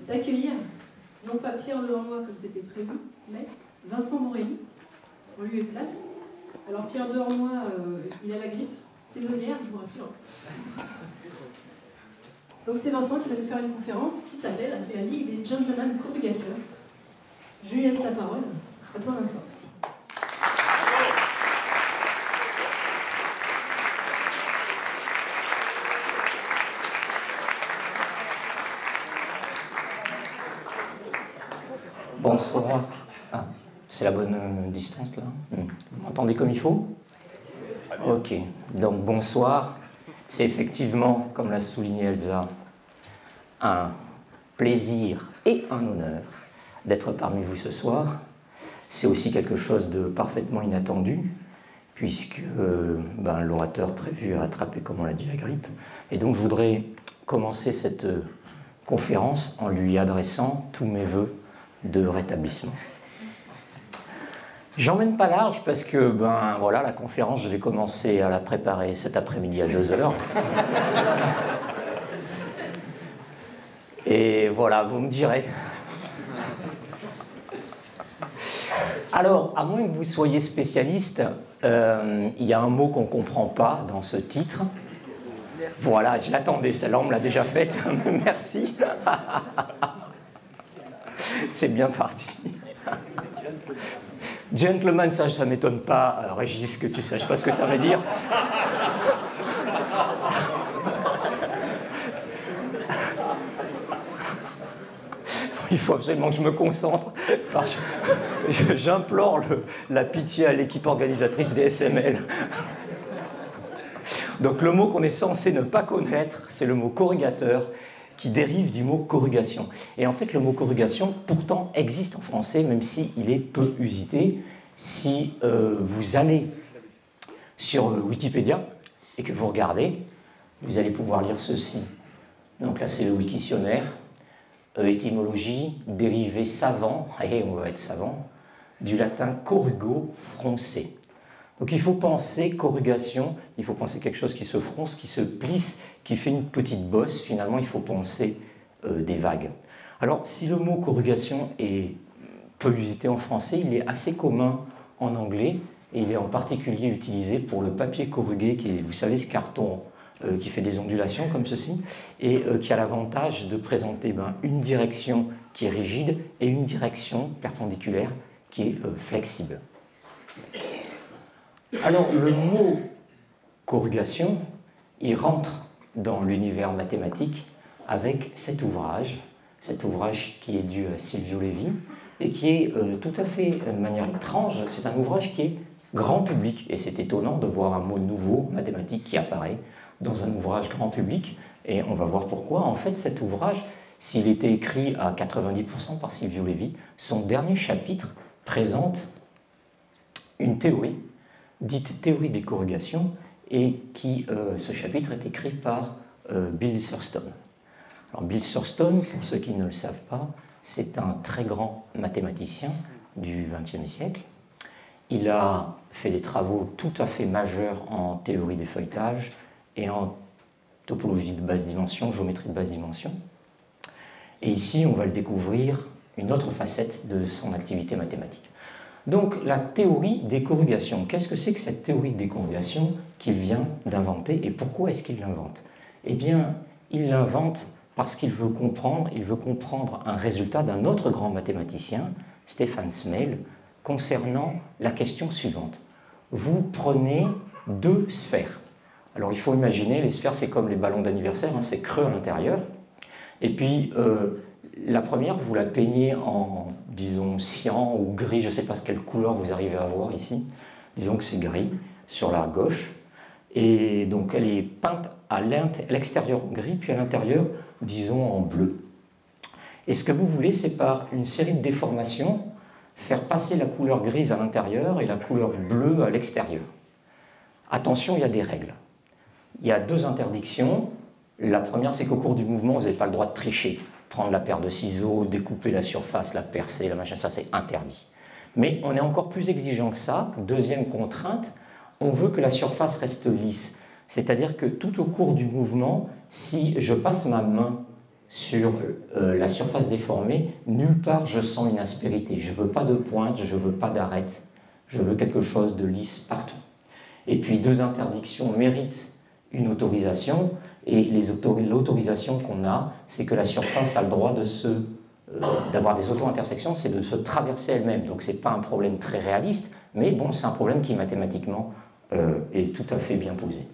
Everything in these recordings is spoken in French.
D'accueillir, non pas Pierre devant moi comme c'était prévu, mais Vincent Morelli, en lieu et place. Alors Pierre devant moi, il a la grippe saisonnière, je vous rassure. Donc c'est Vincent qui va nous faire une conférence qui s'appelle la Ligue des Gentlemen Corrugateurs. Je lui laisse la parole. À toi Vincent. Bonsoir. Ah, c'est la bonne distance là. Vous m'entendez comme il faut? Ok. Donc bonsoir. C'est effectivement, comme l'a souligné Elsa, un plaisir et un honneur d'être parmi vous ce soir. C'est aussi quelque chose de parfaitement inattendu, puisque l'orateur prévu a attrapé, comme on l'a dit, la grippe. Et donc je voudrais commencer cette conférence en lui adressant tous mes vœux de rétablissement. J'emmène pas large parce que voilà, la conférence, je vais commencer à la préparer cet après-midi à 2h. Et voilà, vous me direz. Alors, à moins que vous soyez spécialiste, il y a un mot qu'on ne comprend pas dans ce titre. Voilà, je l'attendais, celle-là, on me l'a déjà faite. Merci. C'est bien parti. Gentleman, ça ne m'étonne pas, Régis, que tu ne saches pas ce que ça veut dire. Il faut absolument que je me concentre. J'implore la pitié à l'équipe organisatrice des SML. Donc le mot qu'on est censé ne pas connaître, c'est le mot corrugateur, qui dérive du mot corrugation. Et en fait, le mot corrugation, pourtant, existe en français, même s'il est peu usité. Si vous allez sur Wikipédia et que vous regardez, vous allez pouvoir lire ceci. Donc là, c'est le Wiktionnaire. Étymologie, dérivé savant, et on va être savant, du latin corrugo, froncer. Donc il faut penser corrugation, il faut penser quelque chose qui se fronce, qui se plisse, qui fait une petite bosse. Finalement, il faut penser des vagues. Alors, si le mot corrugation est peu usité en français, il est assez commun en anglais, et il est en particulier utilisé pour le papier corrugué, qui est, vous savez, ce carton qui fait des ondulations comme ceci, et qui a l'avantage de présenter une direction qui est rigide et une direction perpendiculaire qui est flexible. Alors, le mot corrugation, il rentre dans l'univers mathématique avec cet ouvrage qui est dû à Silvio Levi et qui est tout à fait, de manière étrange, c'est un ouvrage qui est grand public. Et c'est étonnant de voir un mot nouveau, mathématique, qui apparaît dans un ouvrage grand public. Et on va voir pourquoi. En fait, cet ouvrage, s'il était écrit à 90% par Silvio Levi, son dernier chapitre présente une théorie, dite théorie des corrugations, et ce chapitre est écrit par Bill Thurston. Alors Bill Thurston, pour ceux qui ne le savent pas, c'est un très grand mathématicien du XXe siècle. Il a fait des travaux tout à fait majeurs en théorie des feuilletages et en topologie de basse dimension, géométrie de basse dimension. Et ici, on va le découvrir une autre facette de son activité mathématique. Donc, la théorie des corrugations. Qu'est-ce que c'est que cette théorie des corrugations qu'il vient d'inventer et pourquoi est-ce qu'il l'invente? Eh bien, il l'invente parce qu'il veut comprendre un résultat d'un autre grand mathématicien, Stefan Smale, concernant la question suivante. Vous prenez deux sphères. Alors, il faut imaginer, les sphères, c'est comme les ballons d'anniversaire, c'est creux à l'intérieur. Et puis, la première, vous la peignez en, disons, cyan ou gris, je ne sais pas quelle couleur vous arrivez à voir ici. Disons que c'est gris, sur la gauche. Et donc, elle est peinte à l'extérieur gris, puis à l'intérieur, disons, en bleu. Et ce que vous voulez, c'est par une série de déformations, faire passer la couleur grise à l'intérieur et la couleur bleue à l'extérieur. Attention, il y a des règles. il y a deux interdictions. La première, c'est qu'au cours du mouvement, vous n'avez pas le droit de tricher. Prendre la paire de ciseaux, découper la surface, la percer, la machin, ça c'est interdit. Mais on est encore plus exigeant que ça. Deuxième contrainte, on veut que la surface reste lisse. C'est-à-dire que tout au cours du mouvement, si je passe ma main sur la surface déformée, nulle part je sens une aspérité. Je ne veux pas de pointe, je ne veux pas d'arête, je veux quelque chose de lisse partout. Et puis deux interdictions méritent une autorisation, et l'autorisation qu'on a, c'est que la surface a le droit d'avoir des auto-intersections, c'est de se traverser elle-même. Donc ce n'est pas un problème très réaliste, mais bon, c'est un problème qui mathématiquement est tout à fait bien posé.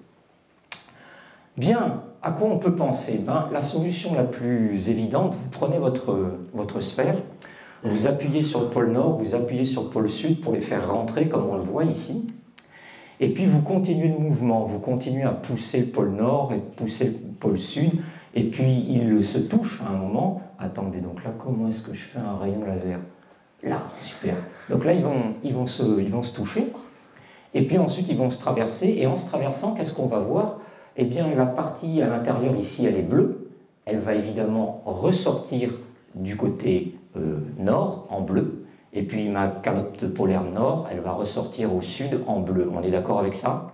Bien, à quoi on peut penser? La solution la plus évidente, vous prenez votre sphère, vous appuyez sur le pôle nord, vous appuyez sur le pôle sud pour les faire rentrer, comme on le voit ici, et puis vous continuez le mouvement, vous continuez à pousser le pôle nord et pousser le pôle sud, et puis ils se touchent à un moment. Attendez, donc là, comment est-ce que je fais un rayon laser? Là, super. Donc là, ils vont se toucher, et puis ensuite ils vont se traverser, et en se traversant, qu'est-ce qu'on va voir? Eh bien, la partie à l'intérieur ici, elle est bleue. Elle va évidemment ressortir du côté nord en bleu. Et puis ma calotte polaire nord, elle va ressortir au sud en bleu. On est d'accord avec ça?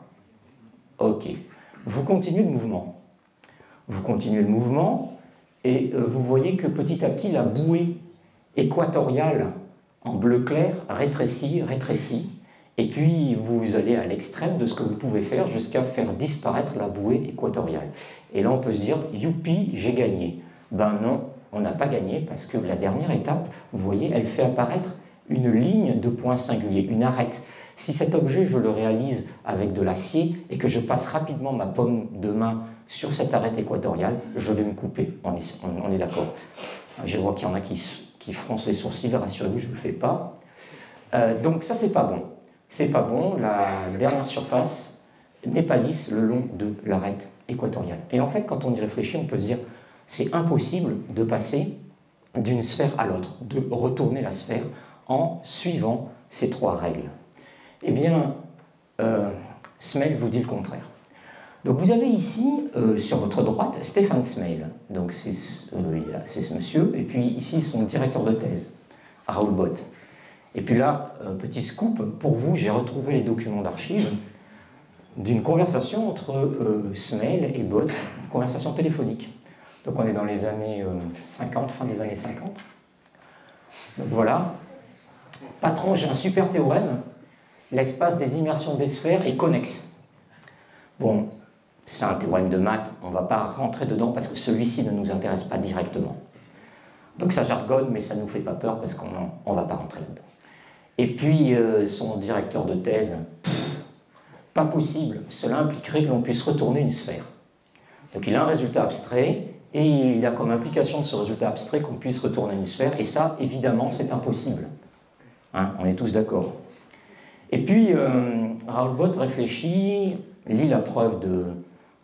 Ok. Vous continuez le mouvement. Vous continuez le mouvement et vous voyez que petit à petit, la bouée équatoriale en bleu clair rétrécit, rétrécit. Et puis, vous allez à l'extrême de ce que vous pouvez faire jusqu'à faire disparaître la bouée équatoriale. Et là, on peut se dire, youpi, j'ai gagné. Ben non, on n'a pas gagné parce que la dernière étape, vous voyez, elle fait apparaître une ligne de points singuliers, une arête. Si cet objet, je le réalise avec de l'acier et que je passe rapidement ma paume de main sur cette arête équatoriale, je vais me couper. On est d'accord. Je vois qu'il y en a qui froncent les sourcils, rassurez-vous, je ne le fais pas. Donc ça, c'est pas bon. C'est pas bon, la dernière surface n'est pas lisse le long de l'arête équatoriale. Et en fait, quand on y réfléchit, on peut se dire c'est impossible de passer d'une sphère à l'autre, de retourner la sphère en suivant ces trois règles. Eh bien, Smale vous dit le contraire. Donc vous avez ici, sur votre droite, Stefan Smale. Donc c'est ce monsieur, et puis ici son directeur de thèse, Raoul Bott. Et puis là, petit scoop, pour vous, j'ai retrouvé les documents d'archives d'une conversation entre Smale et Bott, une conversation téléphonique. Donc on est dans les années 50, fin des années 50. Donc voilà. Patron, j'ai un super théorème. L'espace des immersions des sphères est connexe. Bon, c'est un théorème de maths, on ne va pas rentrer dedans parce que celui-ci ne nous intéresse pas directement. Donc ça jargonne, mais ça ne nous fait pas peur parce qu'on ne va pas rentrer là-dedans. Et puis, son directeur de thèse, pas possible, cela impliquerait que l'on puisse retourner une sphère. Donc il a un résultat abstrait, et il a comme implication de ce résultat abstrait qu'on puisse retourner une sphère, et ça, évidemment, c'est impossible. Hein, on est tous d'accord. Et puis, Raoul Bott réfléchit, lit la preuve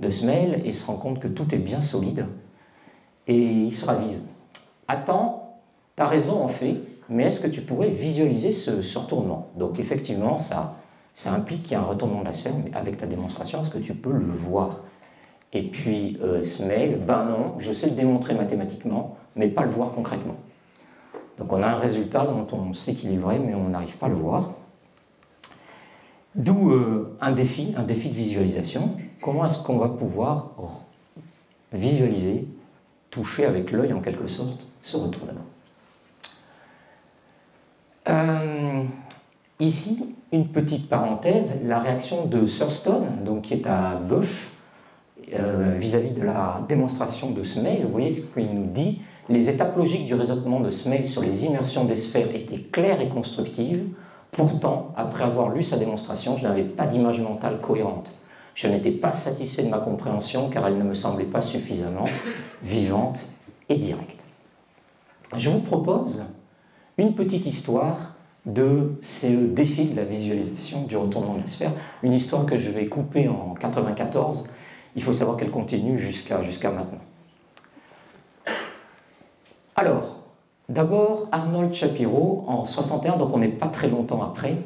de Smale, et se rend compte que tout est bien solide, et il se ravise. Attends, t'as raison en fait, mais est-ce que tu pourrais visualiser ce retournement? Donc effectivement, ça implique qu'il y a un retournement de la sphère, mais avec ta démonstration, est-ce que tu peux le voir? Et puis Smale, ben non, je sais le démontrer mathématiquement, mais pas le voir concrètement. Donc on a un résultat dont on sait qu'il est vrai, mais on n'arrive pas à le voir. D'où un défi de visualisation. Comment est-ce qu'on va pouvoir visualiser, toucher avec l'œil en quelque sorte, ce retournement? Ici, une petite parenthèse, la réaction de Thurston, donc qui est à gauche, vis-à-vis de la démonstration de Smale, vous voyez ce qu'il nous dit. Les étapes logiques du raisonnement de Smale sur les immersions des sphères étaient claires et constructives. Pourtant, après avoir lu sa démonstration, je n'avais pas d'image mentale cohérente. Je n'étais pas satisfait de ma compréhension car elle ne me semblait pas suffisamment vivante et directe. Je vous propose une petite histoire de ces défis de la visualisation du retournement de la sphère, une histoire que je vais couper en 94. Il faut savoir qu'elle continue jusqu'à maintenant. Alors, d'abord, Arnold Shapiro, en 61, donc on n'est pas très longtemps après,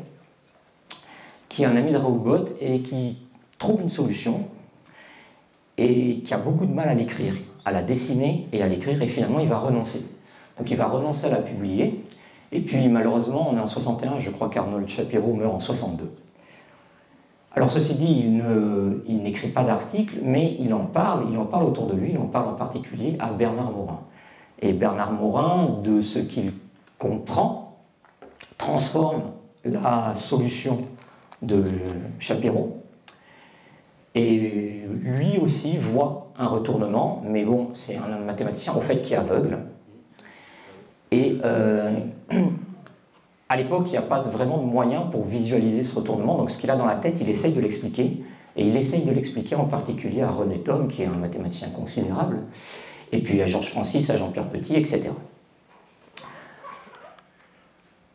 qui est un ami de Raoul Bott et qui trouve une solution. et qui a beaucoup de mal à l'écrire, à la dessiner et à l'écrire, et finalement il va renoncer. Donc il va renoncer à la publier, et puis malheureusement on est en 61, je crois qu'Arnold Shapiro meurt en 62. Alors ceci dit, il n'écrit pas d'article, mais il en parle autour de lui, il en parle en particulier à Bernard Morin. Et Bernard Morin, de ce qu'il comprend, transforme la solution de Shapiro, et lui aussi voit un retournement, mais bon, c'est un mathématicien au fait qui est aveugle. Et à l'époque, il n'y a pas vraiment de moyen pour visualiser ce retournement, donc ce qu'il a dans la tête, il essaye de l'expliquer, et il essaye de l'expliquer en particulier à René Thom, qui est un mathématicien considérable, et puis à Georges Francis, à Jean-Pierre Petit, etc.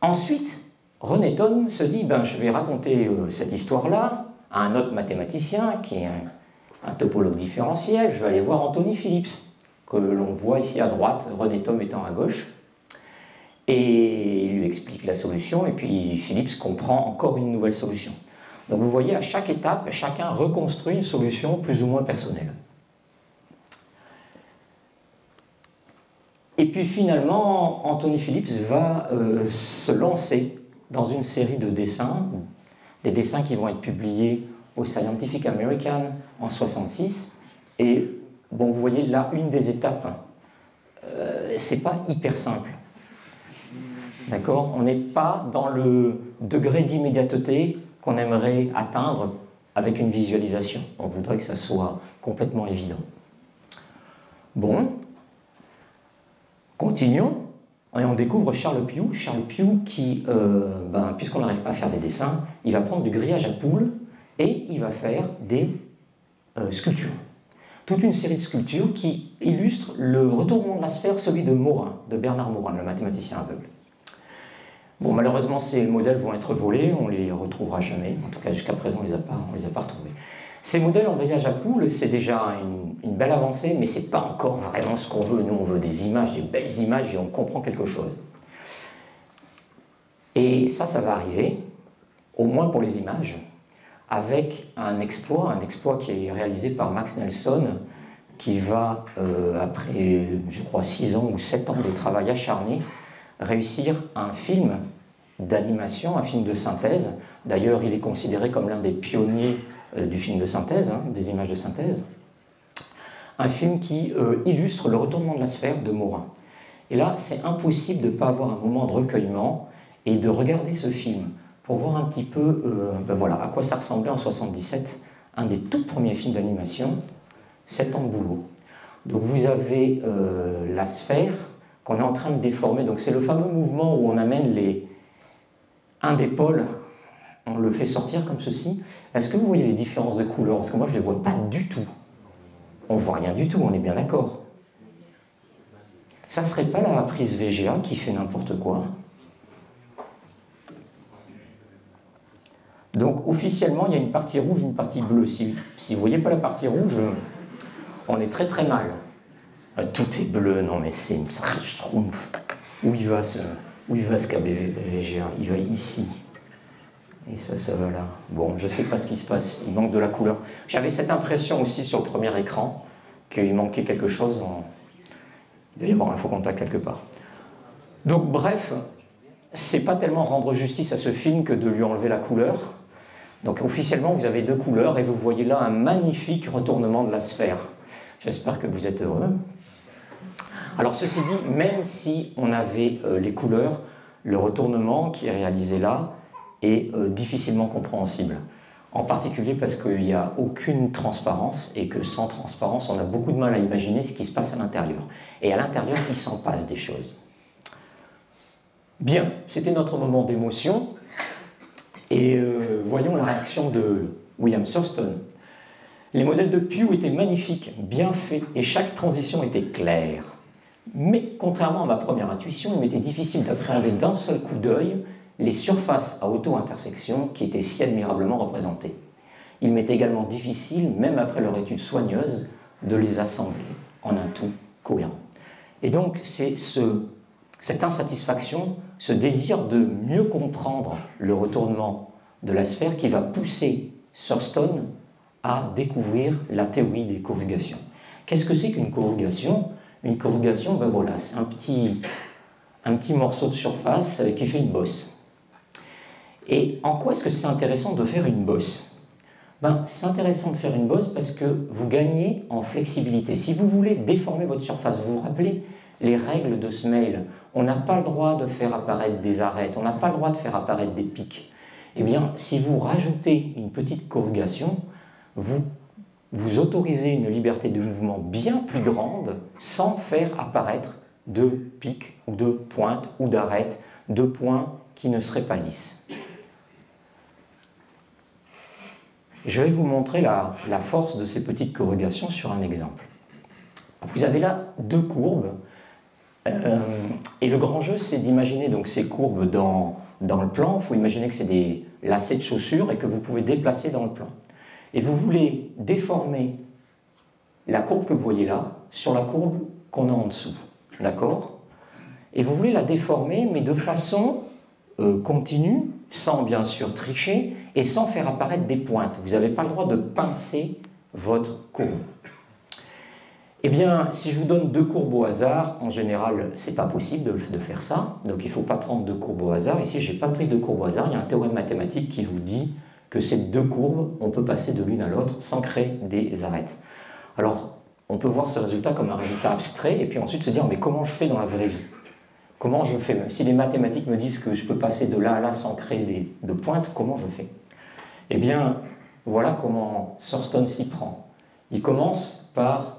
Ensuite, René Thom se dit, ben, je vais raconter cette histoire-là à un autre mathématicien, qui est un topologue différentiel, je vais aller voir Anthony Phillips, que l'on voit ici à droite, René Thom étant à gauche, et il lui explique la solution, et puis Phillips comprend encore une nouvelle solution. Donc vous voyez, à chaque étape, chacun reconstruit une solution plus ou moins personnelle. Et puis finalement, Anthony Phillips va se lancer dans une série de dessins, des dessins qui vont être publiés au Scientific American en 1966. Et bon, vous voyez là, une des étapes, c'est pas hyper simple. D'accord? On n'est pas dans le degré d'immédiateté qu'on aimerait atteindre avec une visualisation. On voudrait que ça soit complètement évident. Bon, continuons. Et on découvre Charles Pugh. Charles Pugh qui, puisqu'on n'arrive pas à faire des dessins, il va prendre du grillage à poules et il va faire des sculptures. Toute une série de sculptures qui illustrent le retournement de la sphère, celui de Morin, de Bernard Morin, le mathématicien aveugle. Bon, malheureusement, ces modèles vont être volés, on ne les retrouvera jamais. En tout cas, jusqu'à présent, on ne les a pas retrouvés. Ces modèles en grillage à poules, c'est déjà une belle avancée, mais ce n'est pas encore vraiment ce qu'on veut. Nous, on veut des images, des belles images, et on comprend quelque chose. Et ça va arriver, au moins pour les images, avec un exploit qui est réalisé par Max Nelson, qui va, après, je crois, 6 ans ou 7 ans de travail acharné, réussir un film d'animation, un film de synthèse. D'ailleurs, il est considéré comme l'un des pionniers du film de synthèse, des images de synthèse. Un film qui illustre le retournement de la sphère de Morin. Et là, c'est impossible de ne pas avoir un moment de recueillement et de regarder ce film pour voir un petit peu voilà, à quoi ça ressemblait en 1977, un des tout premiers films d'animation, 7 ans de boulot. Donc vous avez la sphère qu'on est en train de déformer. Donc c'est le fameux mouvement où on amène un des pôles, on le fait sortir comme ceci. Est-ce que vous voyez les différences de couleurs? Parce que moi je ne les vois pas du tout. On ne voit rien du tout, on est bien d'accord. Ça ne serait pas la prise VGA qui fait n'importe quoi? Donc officiellement il y a une partie rouge, une partie bleue. Si vous ne voyez pas la partie rouge, on est très très mal. Tout est bleu, non mais c'est une schtroumpf. Où il va ce KBVGA? Il va ici. Et ça va là. Bon, je ne sais pas ce qui se passe, il manque de la couleur. J'avais cette impression aussi sur le premier écran, qu'il manquait quelque chose. Il doit y avoir un faux contact quelque part. Donc bref, c'est pas tellement rendre justice à ce film que de lui enlever la couleur. Donc officiellement, vous avez 2 couleurs et vous voyez là un magnifique retournement de la sphère. J'espère que vous êtes heureux. Alors ceci dit, même si on avait les couleurs, le retournement qui est réalisé là est difficilement compréhensible. En particulier parce qu'il n'y a aucune transparence et que sans transparence, on a beaucoup de mal à imaginer ce qui se passe à l'intérieur. Et à l'intérieur, il s'en passe des choses. Bien, c'était notre moment d'émotion. Et voyons la réaction de William Thurston. Les modèles de Pugh étaient magnifiques, bien faits, et chaque transition était claire. Mais, contrairement à ma première intuition, il m'était difficile d'appréhender d'un seul coup d'œil les surfaces à auto-intersection qui étaient si admirablement représentées. Il m'est également difficile, même après leur étude soigneuse, de les assembler en un tout cohérent. Et donc, c'est cette insatisfaction, ce désir de mieux comprendre le retournement de la sphère qui va pousser Thurston à découvrir la théorie des corrugations. Qu'est-ce que c'est qu'une corrugation? Une corrugation, ben voilà, c'est un petit morceau de surface qui fait une bosse. Et en quoi est-ce que c'est intéressant de faire une bosse? Ben, c'est intéressant de faire une bosse parce que vous gagnez en flexibilité. Si vous voulez déformer votre surface, vous vous rappelez les règles de Smale, on n'a pas le droit de faire apparaître des arêtes, on n'a pas le droit de faire apparaître des pics. Eh bien, si vous rajoutez une petite corrugation, vous autorisez une liberté de mouvement bien plus grande sans faire apparaître de pics ou de pointes ou d'arêtes, de points qui ne seraient pas lisses. Je vais vous montrer la force de ces petites corrugations sur un exemple. Vous avez là deux courbes, et le grand jeu, c'est d'imaginer donc ces courbes dans le plan. Il faut imaginer que c'est des lacets de chaussures et que vous pouvez déplacer dans le plan. Et vous voulez déformer la courbe que vous voyez là sur la courbe qu'on a en dessous. D'accord? Et vous voulez la déformer, mais de façon continue, sans bien sûr tricher, et sans faire apparaître des pointes. Vous n'avez pas le droit de pincer votre courbe. Eh bien, si je vous donne deux courbes au hasard, en général, ce n'est pas possible de faire ça. Donc, il ne faut pas prendre deux courbes au hasard. Ici, je n'ai pas pris deux courbes au hasard. Il y a un théorème mathématique qui vous dit que ces deux courbes, on peut passer de l'une à l'autre sans créer des arêtes. Alors, on peut voir ce résultat comme un résultat abstrait et puis ensuite se dire, mais comment je fais dans la vraie vie? Comment je fais? Même si les mathématiques me disent que je peux passer de là à là sans créer de pointes, comment je fais? Eh bien, voilà comment Thurston s'y prend. Il commence par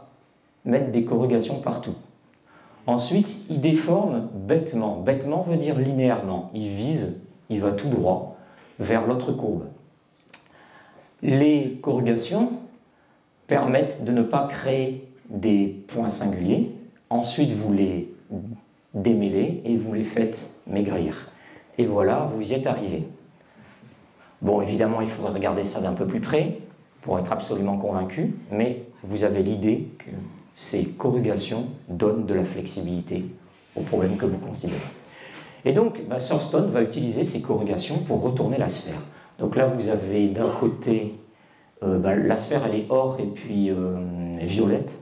mettre des corrugations partout. Ensuite, il déforme bêtement. Bêtement veut dire linéairement. Il vise, il va tout droit vers l'autre courbe. Les corrugations permettent de ne pas créer des points singuliers. Ensuite, vous les démêlez et vous les faites maigrir. Et voilà, vous y êtes arrivé. Bon, évidemment, il faudrait regarder ça d'un peu plus près pour être absolument convaincu, mais vous avez l'idée que ces corrugations donnent de la flexibilité au problème que vous considérez. Et donc, Thurston va utiliser ces corrugations pour retourner la sphère. Donc là, vous avez d'un côté, la sphère, elle est or et puis violette.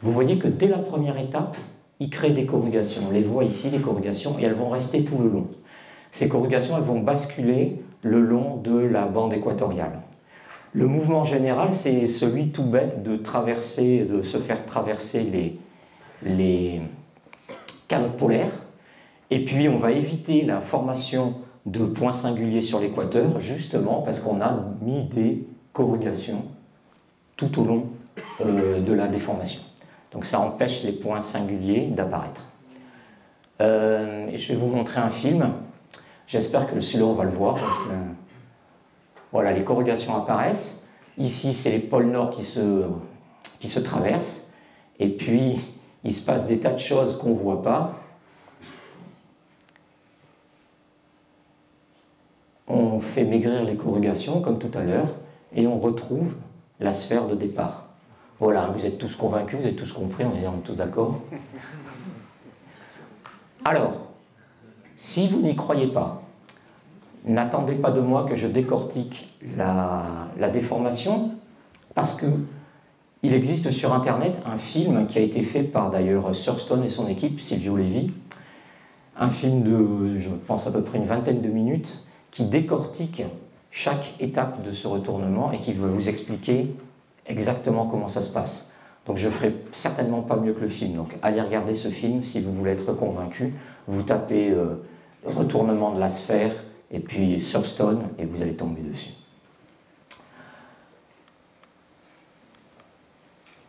Vous voyez que dès la première étape, il crée des corrugations. On les voit ici, les corrugations, et elles vont rester tout le long. Ces corrugations, elles vont basculer le long de la bande équatoriale. Le mouvement général, c'est celui tout bête de se faire traverser les calottes polaires. Et puis, on va éviter la formation de points singuliers sur l'équateur, justement parce qu'on a mis des corrugations tout au long de la déformation. Donc, ça empêche les points singuliers d'apparaître. Et je vais vous montrer un film. J'espère que celui-là, on va le voir, parce que voilà, les corrugations apparaissent. Ici, c'est les pôles nord qui se traversent. Et puis, il se passe des tas de choses qu'on ne voit pas. On fait maigrir les corrugations, comme tout à l'heure, et on retrouve la sphère de départ. Voilà, vous êtes tous convaincus, vous êtes tous compris, on est tous d'accord. Alors, si vous n'y croyez pas, n'attendez pas de moi que je décortique la déformation, parce qu'il existe sur Internet un film qui a été fait par d'ailleurs Thurston et son équipe, Silvio Levi, un film de, je pense, à peu près une vingtaine de minutes, qui décortique chaque étape de ce retournement et qui veut vous expliquer exactement comment ça se passe. Donc je ne ferai certainement pas mieux que le film. Donc allez regarder ce film si vous voulez être convaincu. Vous tapez retournement de la sphère et puis Thurston et vous allez tomber dessus.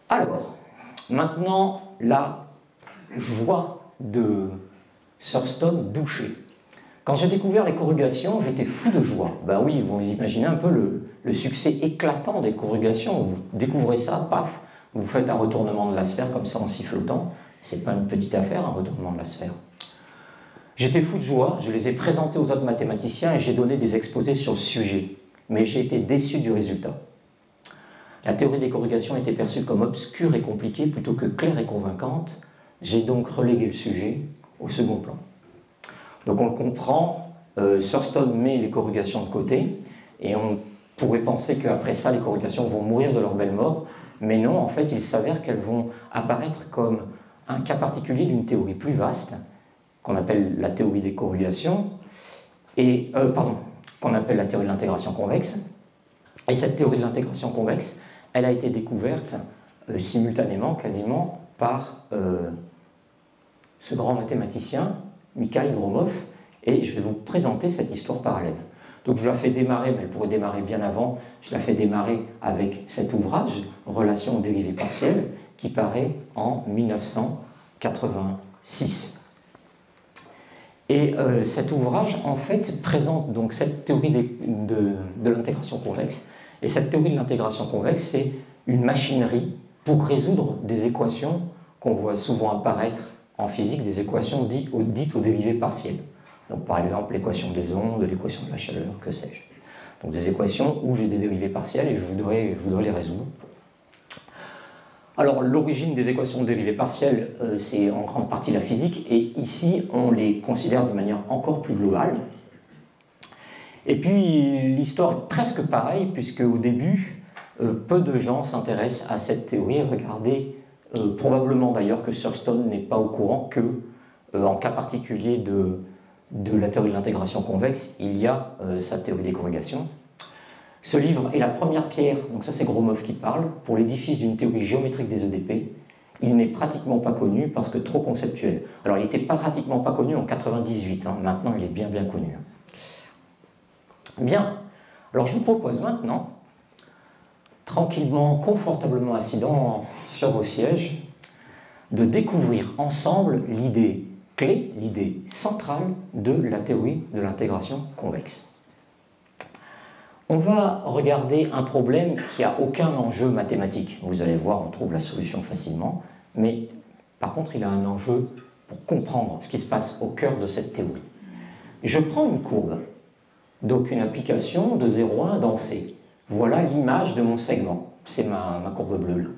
Alors, maintenant la joie de Thurston douchée. Quand j'ai découvert les corrugations, j'étais fou de joie. Ben oui, vous imaginez un peu le succès éclatant des corrugations. Vous découvrez ça, paf, vous faites un retournement de la sphère comme ça en sifflotant. C'est pas une petite affaire, un retournement de la sphère. J'étais fou de joie, je les ai présentés aux autres mathématiciens et j'ai donné des exposés sur le sujet. Mais j'ai été déçu du résultat. La théorie des corrugations était perçue comme obscure et compliquée plutôt que claire et convaincante. J'ai donc relégué le sujet au second plan. Donc on le comprend, Thurston met les corrugations de côté et on pourrait penser qu'après ça, les corrélations vont mourir de leur belle mort, mais non, en fait, il s'avère qu'elles vont apparaître comme un cas particulier d'une théorie plus vaste, qu'on appelle la théorie des corrélations, qu'on appelle la théorie de l'intégration convexe. Et cette théorie de l'intégration convexe, elle a été découverte simultanément, quasiment, par ce grand mathématicien, Mikhail Gromov, et je vais vous présenter cette histoire parallèle. Donc je la fais démarrer, mais elle pourrait démarrer bien avant, je la fais démarrer avec cet ouvrage, Relations aux dérivées partielles, qui paraît en 1986. Et cet ouvrage, en fait, présente donc cette théorie de l'intégration convexe. Et cette théorie de l'intégration convexe, c'est une machinerie pour résoudre des équations qu'on voit souvent apparaître en physique, des équations dites aux dérivées partielles. Donc, par exemple, l'équation des ondes, l'équation de la chaleur, que sais-je. Donc, des équations où j'ai des dérivées partielles et je voudrais les résoudre. Alors, l'origine des équations de dérivées partielles, c'est en grande partie la physique, et ici, on les considère de manière encore plus globale. Et puis, l'histoire est presque pareille, puisque au début, peu de gens s'intéressent à cette théorie. Regardez, probablement d'ailleurs que Thurston n'est pas au courant que, en cas particulier de la théorie de l'intégration convexe, il y a sa théorie des corrélations. Ce livre est la première pierre, donc ça c'est Gromov qui parle, pour l'édifice d'une théorie géométrique des EDP. Il n'est pratiquement pas connu parce que trop conceptuel. Alors il n'était pratiquement pas connu en 98, maintenant il est bien connu. Bien, alors je vous propose maintenant, tranquillement, confortablement assis sur vos sièges, de découvrir ensemble l'idée clé, l'idée centrale de la théorie de l'intégration convexe. On va regarder un problème qui n'a aucun enjeu mathématique. Vous allez voir, on trouve la solution facilement, mais par contre, il a un enjeu pour comprendre ce qui se passe au cœur de cette théorie. Je prends une courbe, donc une application de 0,1 dans C. Voilà l'image de mon segment, c'est ma courbe bleue là.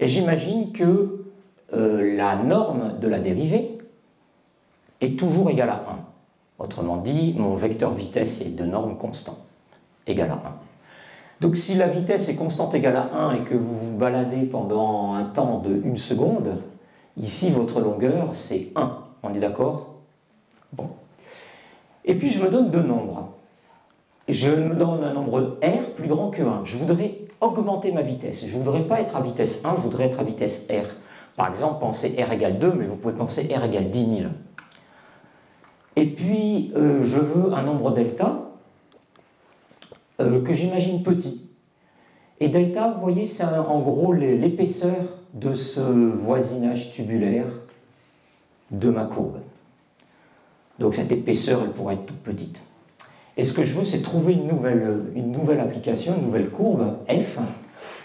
Et j'imagine que la norme de la dérivée est toujours égale à 1. Autrement dit, mon vecteur vitesse est de norme constante, égale à 1. Donc si la vitesse est constante égale à 1 et que vous vous baladez pendant un temps de 1 seconde, ici votre longueur c'est 1. On est d'accord? Bon. Et puis je me donne deux nombres. Je me donne un nombre R plus grand que 1. Je voudrais augmenter ma vitesse. Je ne voudrais pas être à vitesse 1, je voudrais être à vitesse R. Par exemple, pensez R égale 2, mais vous pouvez penser R égale 10 000. Et puis, je veux un nombre delta que j'imagine petit. Et delta, vous voyez, c'est en gros l'épaisseur de ce voisinage tubulaire de ma courbe. Donc cette épaisseur, elle pourrait être toute petite. Et ce que je veux, c'est trouver une nouvelle application, une nouvelle courbe f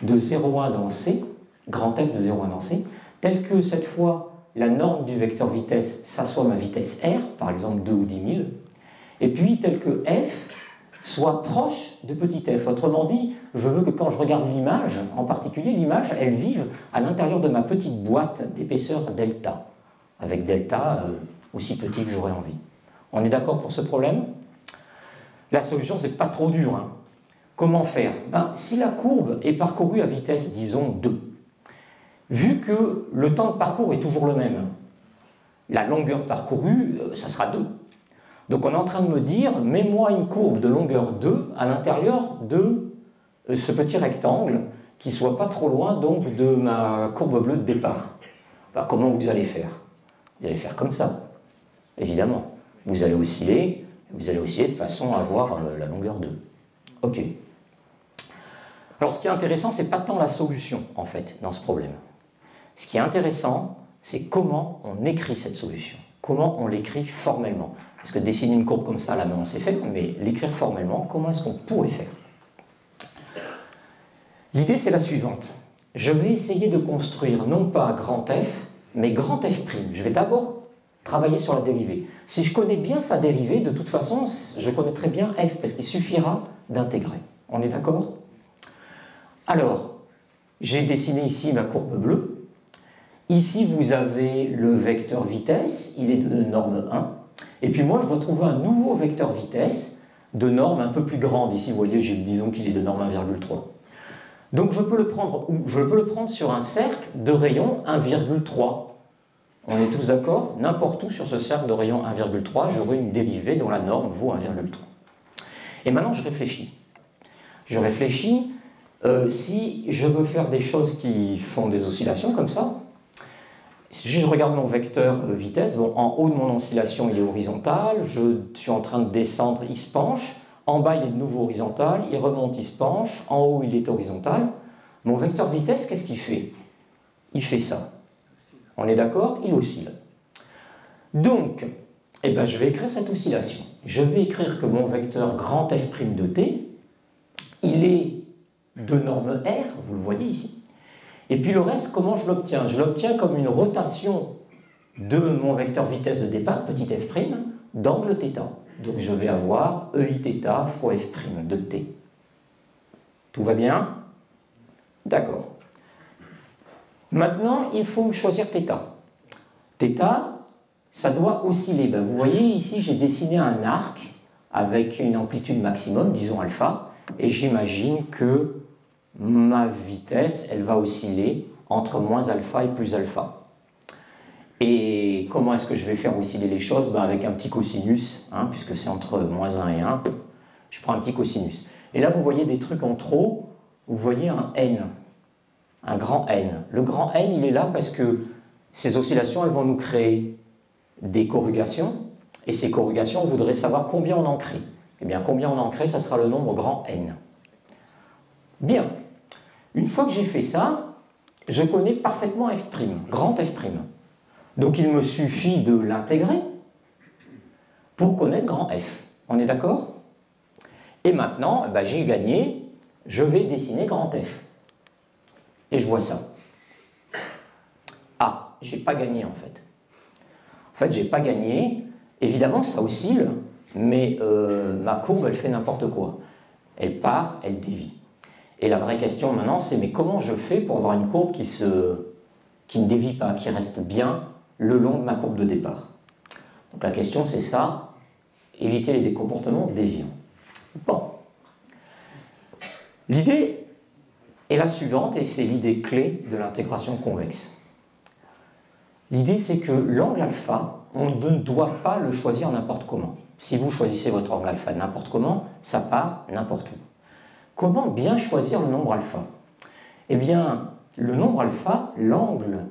de 0,1 dans C, grand F de 0,1 dans C, telle que cette fois, la norme du vecteur vitesse, ça soit ma vitesse R, par exemple 2 ou 10 000, et puis telle que f soit proche de petit f. Autrement dit, je veux que quand je regarde l'image, en particulier l'image, elle vive à l'intérieur de ma petite boîte d'épaisseur delta, avec delta aussi petit que j'aurais envie. On est d'accord pour ce problème? La solution, c'est pas trop dur. Comment faire? Si la courbe est parcourue à vitesse, disons 2, vu que le temps de parcours est toujours le même, la longueur parcourue, ça sera 2. Donc on est en train de me dire, mets-moi une courbe de longueur 2 à l'intérieur de ce petit rectangle qui ne soit pas trop loin donc de ma courbe bleue de départ. Comment vous allez faire? Vous allez faire comme ça, évidemment. Vous allez osciller de façon à avoir la longueur 2. Ok. Alors ce qui est intéressant, c'est pas tant la solution, en fait, dans ce problème. Ce qui est intéressant, c'est comment on écrit cette solution. Comment on l'écrit formellement. Parce que dessiner une courbe comme ça, là, non, c'est fait, mais l'écrire formellement, comment est-ce qu'on pourrait faire? L'idée, c'est la suivante. Je vais essayer de construire, non pas grand F, mais grand F'. Je vais d'abord travailler sur la dérivée. Si je connais bien sa dérivée, de toute façon, je connaîtrai bien f, parce qu'il suffira d'intégrer. On est d'accord? Alors, j'ai dessiné ici ma courbe bleue. Ici, vous avez le vecteur vitesse, il est de norme 1. Et puis moi, je dois trouver un nouveau vecteur vitesse de norme un peu plus grande. Ici, vous voyez, disons qu'il est de norme 1,3. Donc je peux le prendre où? Je peux le prendre sur un cercle de rayon 1,3. On est tous d'accord? N'importe où sur ce cercle de rayon 1,3, j'aurai une dérivée dont la norme vaut 1,3. Et maintenant, je réfléchis. Je réfléchis, si je veux faire des choses qui font des oscillations comme ça, si je regarde mon vecteur vitesse, bon, en haut de mon oscillation, il est horizontal, je suis en train de descendre, il se penche, en bas, il est de nouveau horizontal, il remonte, il se penche, en haut, il est horizontal. Mon vecteur vitesse, qu'est-ce qu'il fait? Il fait ça. On est d'accord? Il oscille. Donc, eh ben, je vais écrire cette oscillation. Je vais écrire que mon vecteur grand F' de t, il est de norme R, vous le voyez ici. Et puis le reste, comment je l'obtiens? Je l'obtiens comme une rotation de mon vecteur vitesse de départ, petit f', d'angle θ. Donc je vais avoir EIθ fois f' de t. Tout va bien? D'accord. Maintenant, il faut choisir θ. θ, ça doit osciller. Ben, vous voyez ici, j'ai dessiné un arc avec une amplitude maximum, disons alpha, et j'imagine que ma vitesse, elle va osciller entre moins alpha et plus alpha. Et comment est-ce que je vais faire osciller les choses? Ben, avec un petit cosinus, hein, puisque c'est entre moins 1 et 1, je prends un petit cosinus. Et là, vous voyez des trucs en trop, vous voyez un n, un grand N. Le grand N, il est là parce que ces oscillations, elles vont nous créer des corrugations, et ces corrugations, on voudrait savoir combien on en crée. Eh bien, combien on en crée, ça sera le nombre grand N. Bien. Une fois que j'ai fait ça, je connais parfaitement f', grand f'. Donc, il me suffit de l'intégrer pour connaître grand f. On est d'accord? Et maintenant, ben, j'ai gagné, je vais dessiner grand f. Et je vois ça. Ah, j'ai pas gagné en fait. En fait, j'ai pas gagné. Évidemment, ça oscille, mais ma courbe, elle fait n'importe quoi. Elle part, elle dévie. Et la vraie question maintenant, c'est mais comment je fais pour avoir une courbe qui ne dévie pas, qui reste bien le long de ma courbe de départ? Donc la question, c'est ça, éviter les comportements déviants. Bon. L'idée est la suivante, et c'est l'idée clé de l'intégration convexe. L'idée, c'est que l'angle alpha, on ne doit pas le choisir n'importe comment. Si vous choisissez votre angle alpha n'importe comment, ça part n'importe où. Comment bien choisir le nombre alpha? Eh bien, le nombre alpha, l'angle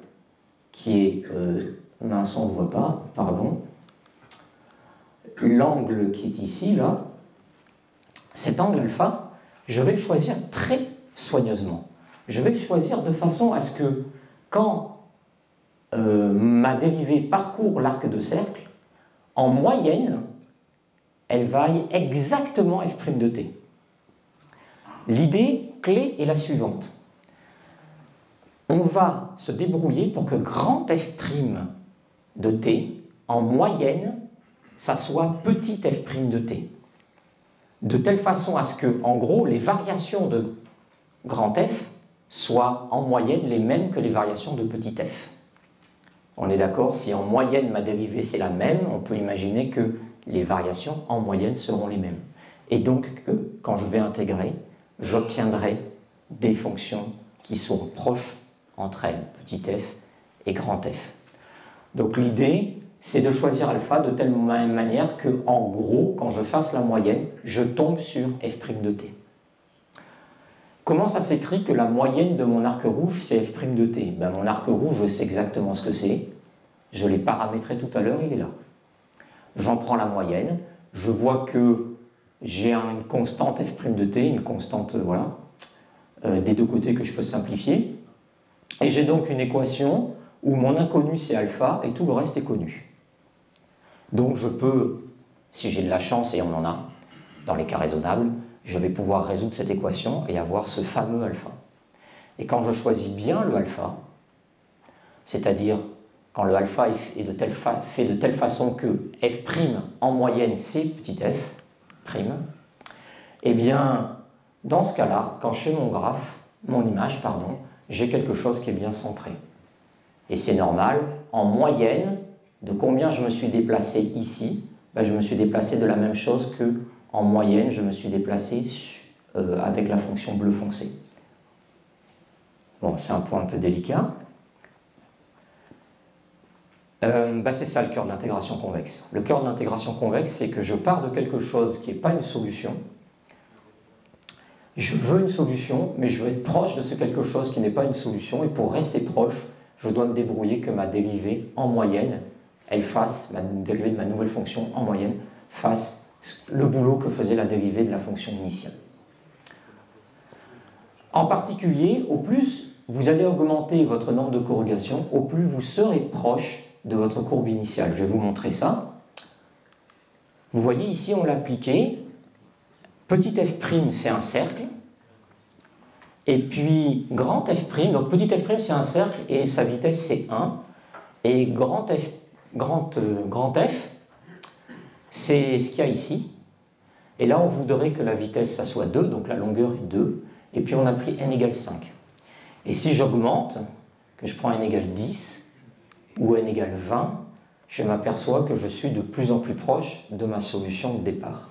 qui est... mince, on ne voit pas, pardon. L'angle qui est ici, là, cet angle alpha, je vais le choisir très soigneusement. Je vais le choisir de façon à ce que quand ma dérivée parcourt l'arc de cercle, en moyenne, elle vaille exactement f' de t. L'idée clé est la suivante. On va se débrouiller pour que grand f' de t, en moyenne, ça soit petit f' de t. De telle façon à ce que, en gros, les variations de grand f soient en moyenne les mêmes que les variations de petit f. On est d'accord? Si en moyenne ma dérivée c'est la même, on peut imaginer que les variations en moyenne seront les mêmes. Et donc que quand je vais intégrer, j'obtiendrai des fonctions qui sont proches entre elles, petit f et grand f. Donc l'idée, c'est de choisir alpha de telle manière que, en gros, quand je fasse la moyenne, je tombe sur f' de t. Comment ça s'écrit que la moyenne de mon arc rouge, c'est f' de t? Ben, mon arc rouge, je sais exactement ce que c'est. Je l'ai paramétré tout à l'heure, il est là. J'en prends la moyenne. Je vois que j'ai une constante f' de t, une constante, voilà, des deux côtés que je peux simplifier. Et j'ai donc une équation où mon inconnu, c'est alpha, et tout le reste est connu. Donc je peux, si j'ai de la chance, et on en a, dans les cas raisonnables, je vais pouvoir résoudre cette équation et avoir ce fameux alpha. Et quand je choisis bien le alpha, c'est-à-dire quand le alpha est fait de telle façon que f' en moyenne c'est petit f', eh bien, dans ce cas-là, quand je fais mon image, j'ai quelque chose qui est bien centré. Et c'est normal, en moyenne, de combien je me suis déplacé ici, ben, je me suis déplacé de la même chose que en moyenne, je me suis déplacé avec la fonction bleu foncé. Bon, c'est un point un peu délicat. C'est ça le cœur de l'intégration convexe. Le cœur de l'intégration convexe, c'est que je pars de quelque chose qui n'est pas une solution. Je veux une solution, mais je veux être proche de ce quelque chose qui n'est pas une solution. Et pour rester proche, je dois me débrouiller que ma dérivée, en moyenne, elle fasse, la dérivée de ma nouvelle fonction, en moyenne, fasse le boulot que faisait la dérivée de la fonction initiale. En particulier, au plus vous allez augmenter votre nombre de corrugations, au plus vous serez proche de votre courbe initiale. Je vais vous montrer ça. Vous voyez ici, on l'a appliqué. Petit f', c'est un cercle. Et puis, grand f', donc petit f', c'est un cercle et sa vitesse, c'est 1. Et grand F, c'est ce qu'il y a ici. Et là, on voudrait que la vitesse, ça soit 2, donc la longueur est 2. Et puis, on a pris n égale 5. Et si j'augmente, que je prends n égale 10 ou n égale 20, je m'aperçois que je suis de plus en plus proche de ma solution de départ.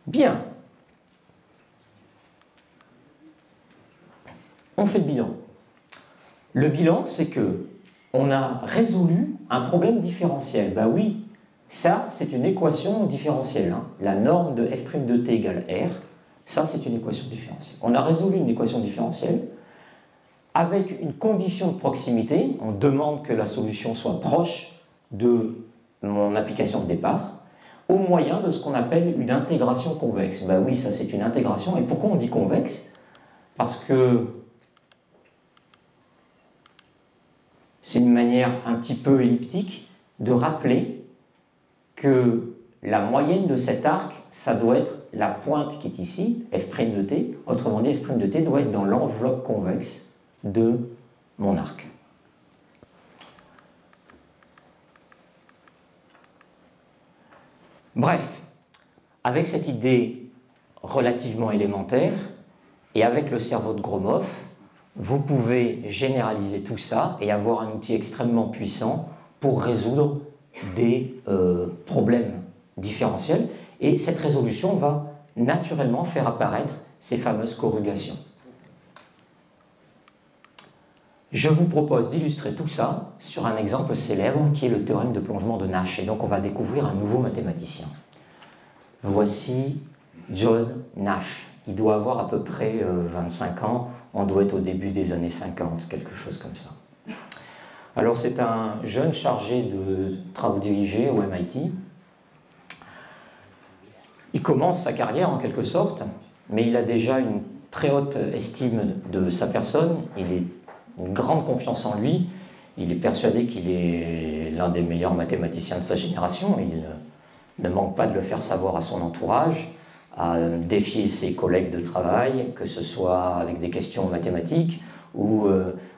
Bien. On fait le bilan. Le bilan, c'est que on a résolu un problème différentiel. Ben oui, ça, c'est une équation différentielle. Hein. La norme de f' de t égale r, ça, c'est une équation différentielle. On a résolu une équation différentielle avec une condition de proximité. On demande que la solution soit proche de mon application de départ au moyen de ce qu'on appelle une intégration convexe. Ben oui, ça, c'est une intégration. Et pourquoi on dit convexe? Parce que c'est une manière un petit peu elliptique de rappeler que la moyenne de cet arc, ça doit être la pointe qui est ici, f' de t. Autrement dit, f' de t doit être dans l'enveloppe convexe de mon arc. Bref, avec cette idée relativement élémentaire et avec le cerveau de Gromov, vous pouvez généraliser tout ça et avoir un outil extrêmement puissant pour résoudre des problèmes différentiels. Et cette résolution va naturellement faire apparaître ces fameuses corrugations. Je vous propose d'illustrer tout ça sur un exemple célèbre qui est le théorème de plongement de Nash. Et donc on va découvrir un nouveau mathématicien. Voici John Nash. Il doit avoir à peu près 25 ans. On doit être au début des années 50, quelque chose comme ça. Alors c'est un jeune chargé de travaux dirigés au MIT. Il commence sa carrière en quelque sorte, mais il a déjà une très haute estime de sa personne. Il a une grande confiance en lui. Il est persuadé qu'il est l'un des meilleurs mathématiciens de sa génération. Il ne manque pas de le faire savoir à son entourage, à défier ses collègues de travail, que ce soit avec des questions mathématiques ou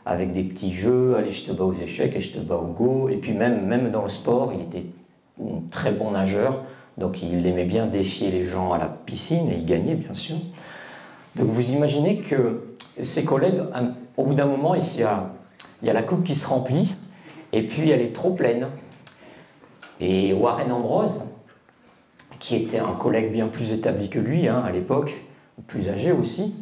avec des petits jeux, allez je te bats aux échecs et je te bats au go, et puis même dans le sport, il était un très bon nageur, donc il aimait bien défier les gens à la piscine et il gagnait bien sûr. Donc vous imaginez que ses collègues, au bout d'un moment, il y a la coupe qui se remplit et puis elle est trop pleine. Et Warren Ambrose, qui était un collègue bien plus établi que lui à l'époque, plus âgé aussi,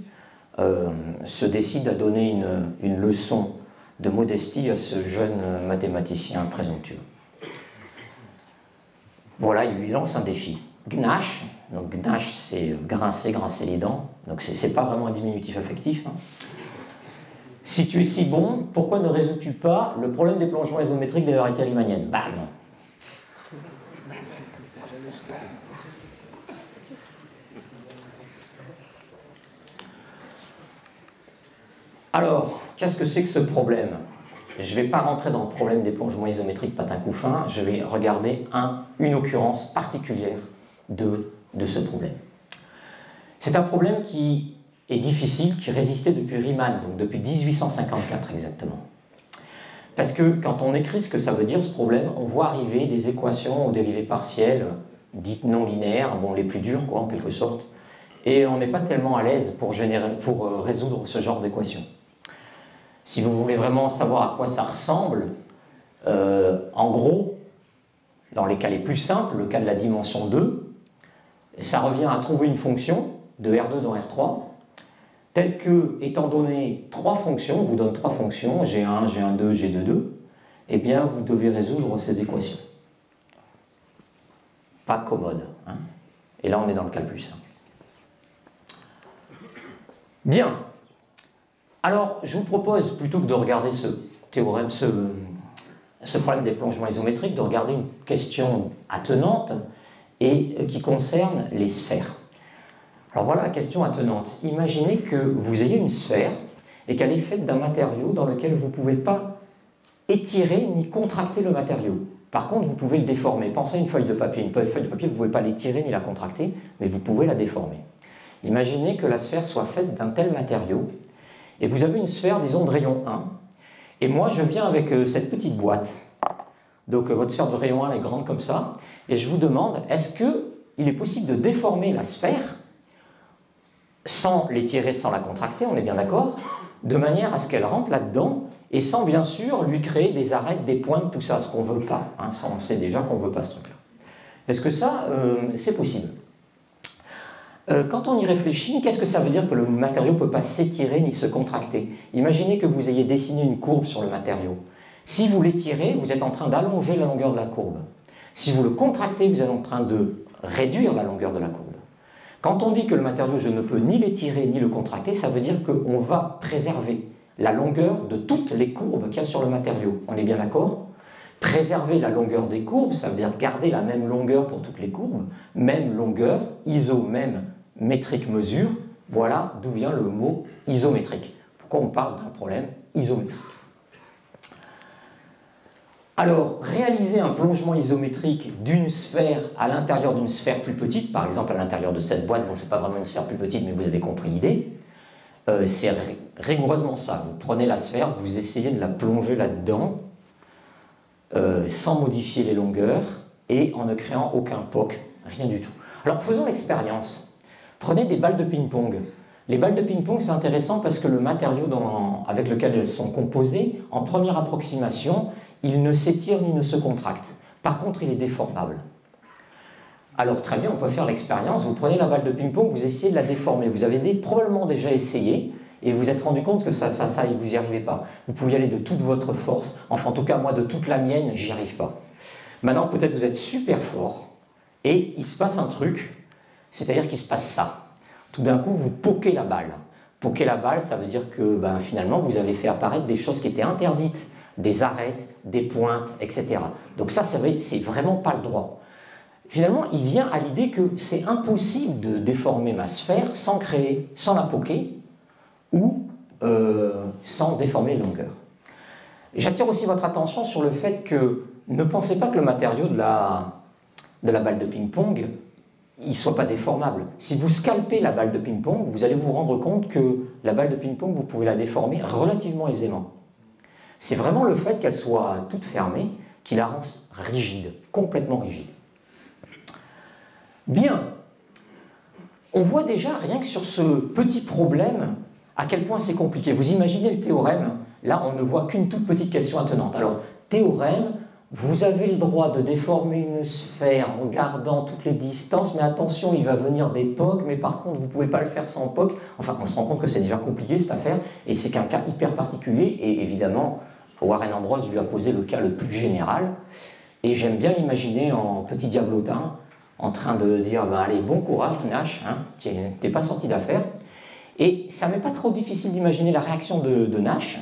se décide à donner une leçon de modestie à ce jeune mathématicien présomptueux. Voilà, il lui lance un défi. Gnash, donc gnash c'est grincer, grincer les dents, donc c'est pas vraiment un diminutif affectif. Hein. Si tu es si bon, pourquoi ne résous-tu pas le problème des plongeons isométriques des variétés riemanniennes? Bam! Alors, qu'est-ce que c'est que ce problème? Je ne vais pas rentrer dans le problème des plongements isométriques patin-couffin, je vais regarder une occurrence particulière de ce problème. C'est un problème qui est difficile, qui résistait depuis Riemann, donc depuis 1854 exactement. Parce que quand on écrit ce que ça veut dire ce problème, on voit arriver des équations aux dérivées partielles, dites non linéaires, bon, les plus dures quoi, en quelque sorte, et on n'est pas tellement à l'aise pour résoudre ce genre d'équations. Si vous voulez vraiment savoir à quoi ça ressemble, en gros, dans les cas les plus simples, le cas de la dimension 2, ça revient à trouver une fonction de R2 dans R3, telle que, étant donné trois fonctions, on vous donne trois fonctions, G1, G12, G22, eh bien vous devez résoudre ces équations. Pas commode. Hein. Et là on est dans le calcul. Bien. Alors je vous propose, plutôt que de regarder ce théorème, ce problème des plongements isométriques, de regarder une question attenante et qui concerne les sphères. Alors voilà la question attenante. Imaginez que vous ayez une sphère et qu'elle est faite d'un matériau dans lequel vous ne pouvez pas étirer ni contracter le matériau. Par contre, vous pouvez le déformer. Pensez à une feuille de papier. Une feuille de papier, vous ne pouvez pas l'étirer ni la contracter, mais vous pouvez la déformer. Imaginez que la sphère soit faite d'un tel matériau et vous avez une sphère, disons, de rayon 1. Et moi, je viens avec cette petite boîte. Donc, votre sphère de rayon 1 est grande comme ça. Et je vous demande, est-ce qu'il est possible de déformer la sphère sans l'étirer, sans la contracter, on est bien d'accord, de manière à ce qu'elle rentre là-dedans et sans bien sûr lui créer des arêtes, des pointes, tout ça, ce qu'on ne veut pas. Hein, ça, on sait déjà qu'on ne veut pas ce truc-là. Est-ce que ça, c'est possible? Quand on y réfléchit, qu'est-ce que ça veut dire que le matériau ne peut pas s'étirer ni se contracter? Imaginez que vous ayez dessiné une courbe sur le matériau. Si vous l'étirez, vous êtes en train d'allonger la longueur de la courbe. Si vous le contractez, vous êtes en train de réduire la longueur de la courbe. Quand on dit que le matériau, je ne peux ni l'étirer ni le contracter, ça veut dire qu'on va préserver la longueur de toutes les courbes qu'il y a sur le matériau. On est bien d'accord? Préserver la longueur des courbes, ça veut dire garder la même longueur pour toutes les courbes, même longueur, iso, même métrique mesure, voilà d'où vient le mot isométrique. Pourquoi on parle d'un problème isométrique? Alors, réaliser un plongement isométrique d'une sphère à l'intérieur d'une sphère plus petite, par exemple à l'intérieur de cette boîte, bon c'est pas vraiment une sphère plus petite, mais vous avez compris l'idée, c'est rigoureusement ça. Vous prenez la sphère, vous essayez de la plonger là-dedans, sans modifier les longueurs et en ne créant aucun POC, rien du tout. Alors faisons l'expérience. Prenez des balles de ping-pong. Les balles de ping-pong, c'est intéressant parce que le matériau avec lequel elles sont composées, en première approximation, il ne s'étire ni ne se contracte. Par contre, il est déformable. Alors très bien, on peut faire l'expérience. Vous prenez la balle de ping-pong, vous essayez de la déformer. Vous avez probablement déjà essayé et vous vous êtes rendu compte que ça, vous n'y arrivez pas. Vous pouvez y aller de toute votre force. Enfin, en tout cas, moi, de toute la mienne, j'y arrive pas. Maintenant, peut-être vous êtes super fort et il se passe un truc, c'est-à-dire qu'il se passe ça. Tout d'un coup, vous poquez la balle. Poquer la balle, ça veut dire que finalement, vous avez fait apparaître des choses qui étaient interdites, des arêtes, des pointes, etc. Donc ça, c'est vraiment pas le droit. Finalement, il vient à l'idée que c'est impossible de déformer ma sphère sans la poquer ou sans déformer les longueurs. J'attire aussi votre attention sur le fait que ne pensez pas que le matériau de la balle de ping-pong il ne soit pas déformable. Si vous scalpez la balle de ping-pong, vous allez vous rendre compte que la balle de ping-pong, vous pouvez la déformer relativement aisément. C'est vraiment le fait qu'elle soit toute fermée qui la rend rigide, complètement rigide. Bien, on voit déjà, rien que sur ce petit problème, à quel point c'est compliqué. Vous imaginez le théorème, là on ne voit qu'une toute petite question attenante. Alors, théorème, vous avez le droit de déformer une sphère en gardant toutes les distances, mais attention, il va venir des POC, mais par contre, vous ne pouvez pas le faire sans POC. Enfin, on se rend compte que c'est déjà compliqué cette affaire, et c'est qu'un cas hyper particulier, et évidemment, Warren Ambrose lui a posé le cas le plus général, et j'aime bien l'imaginer en petit diablotin, en train de dire, allez, bon courage, Nash, hein, t'es pas sorti d'affaire. Et ça m'est pas trop difficile d'imaginer la réaction de Nash,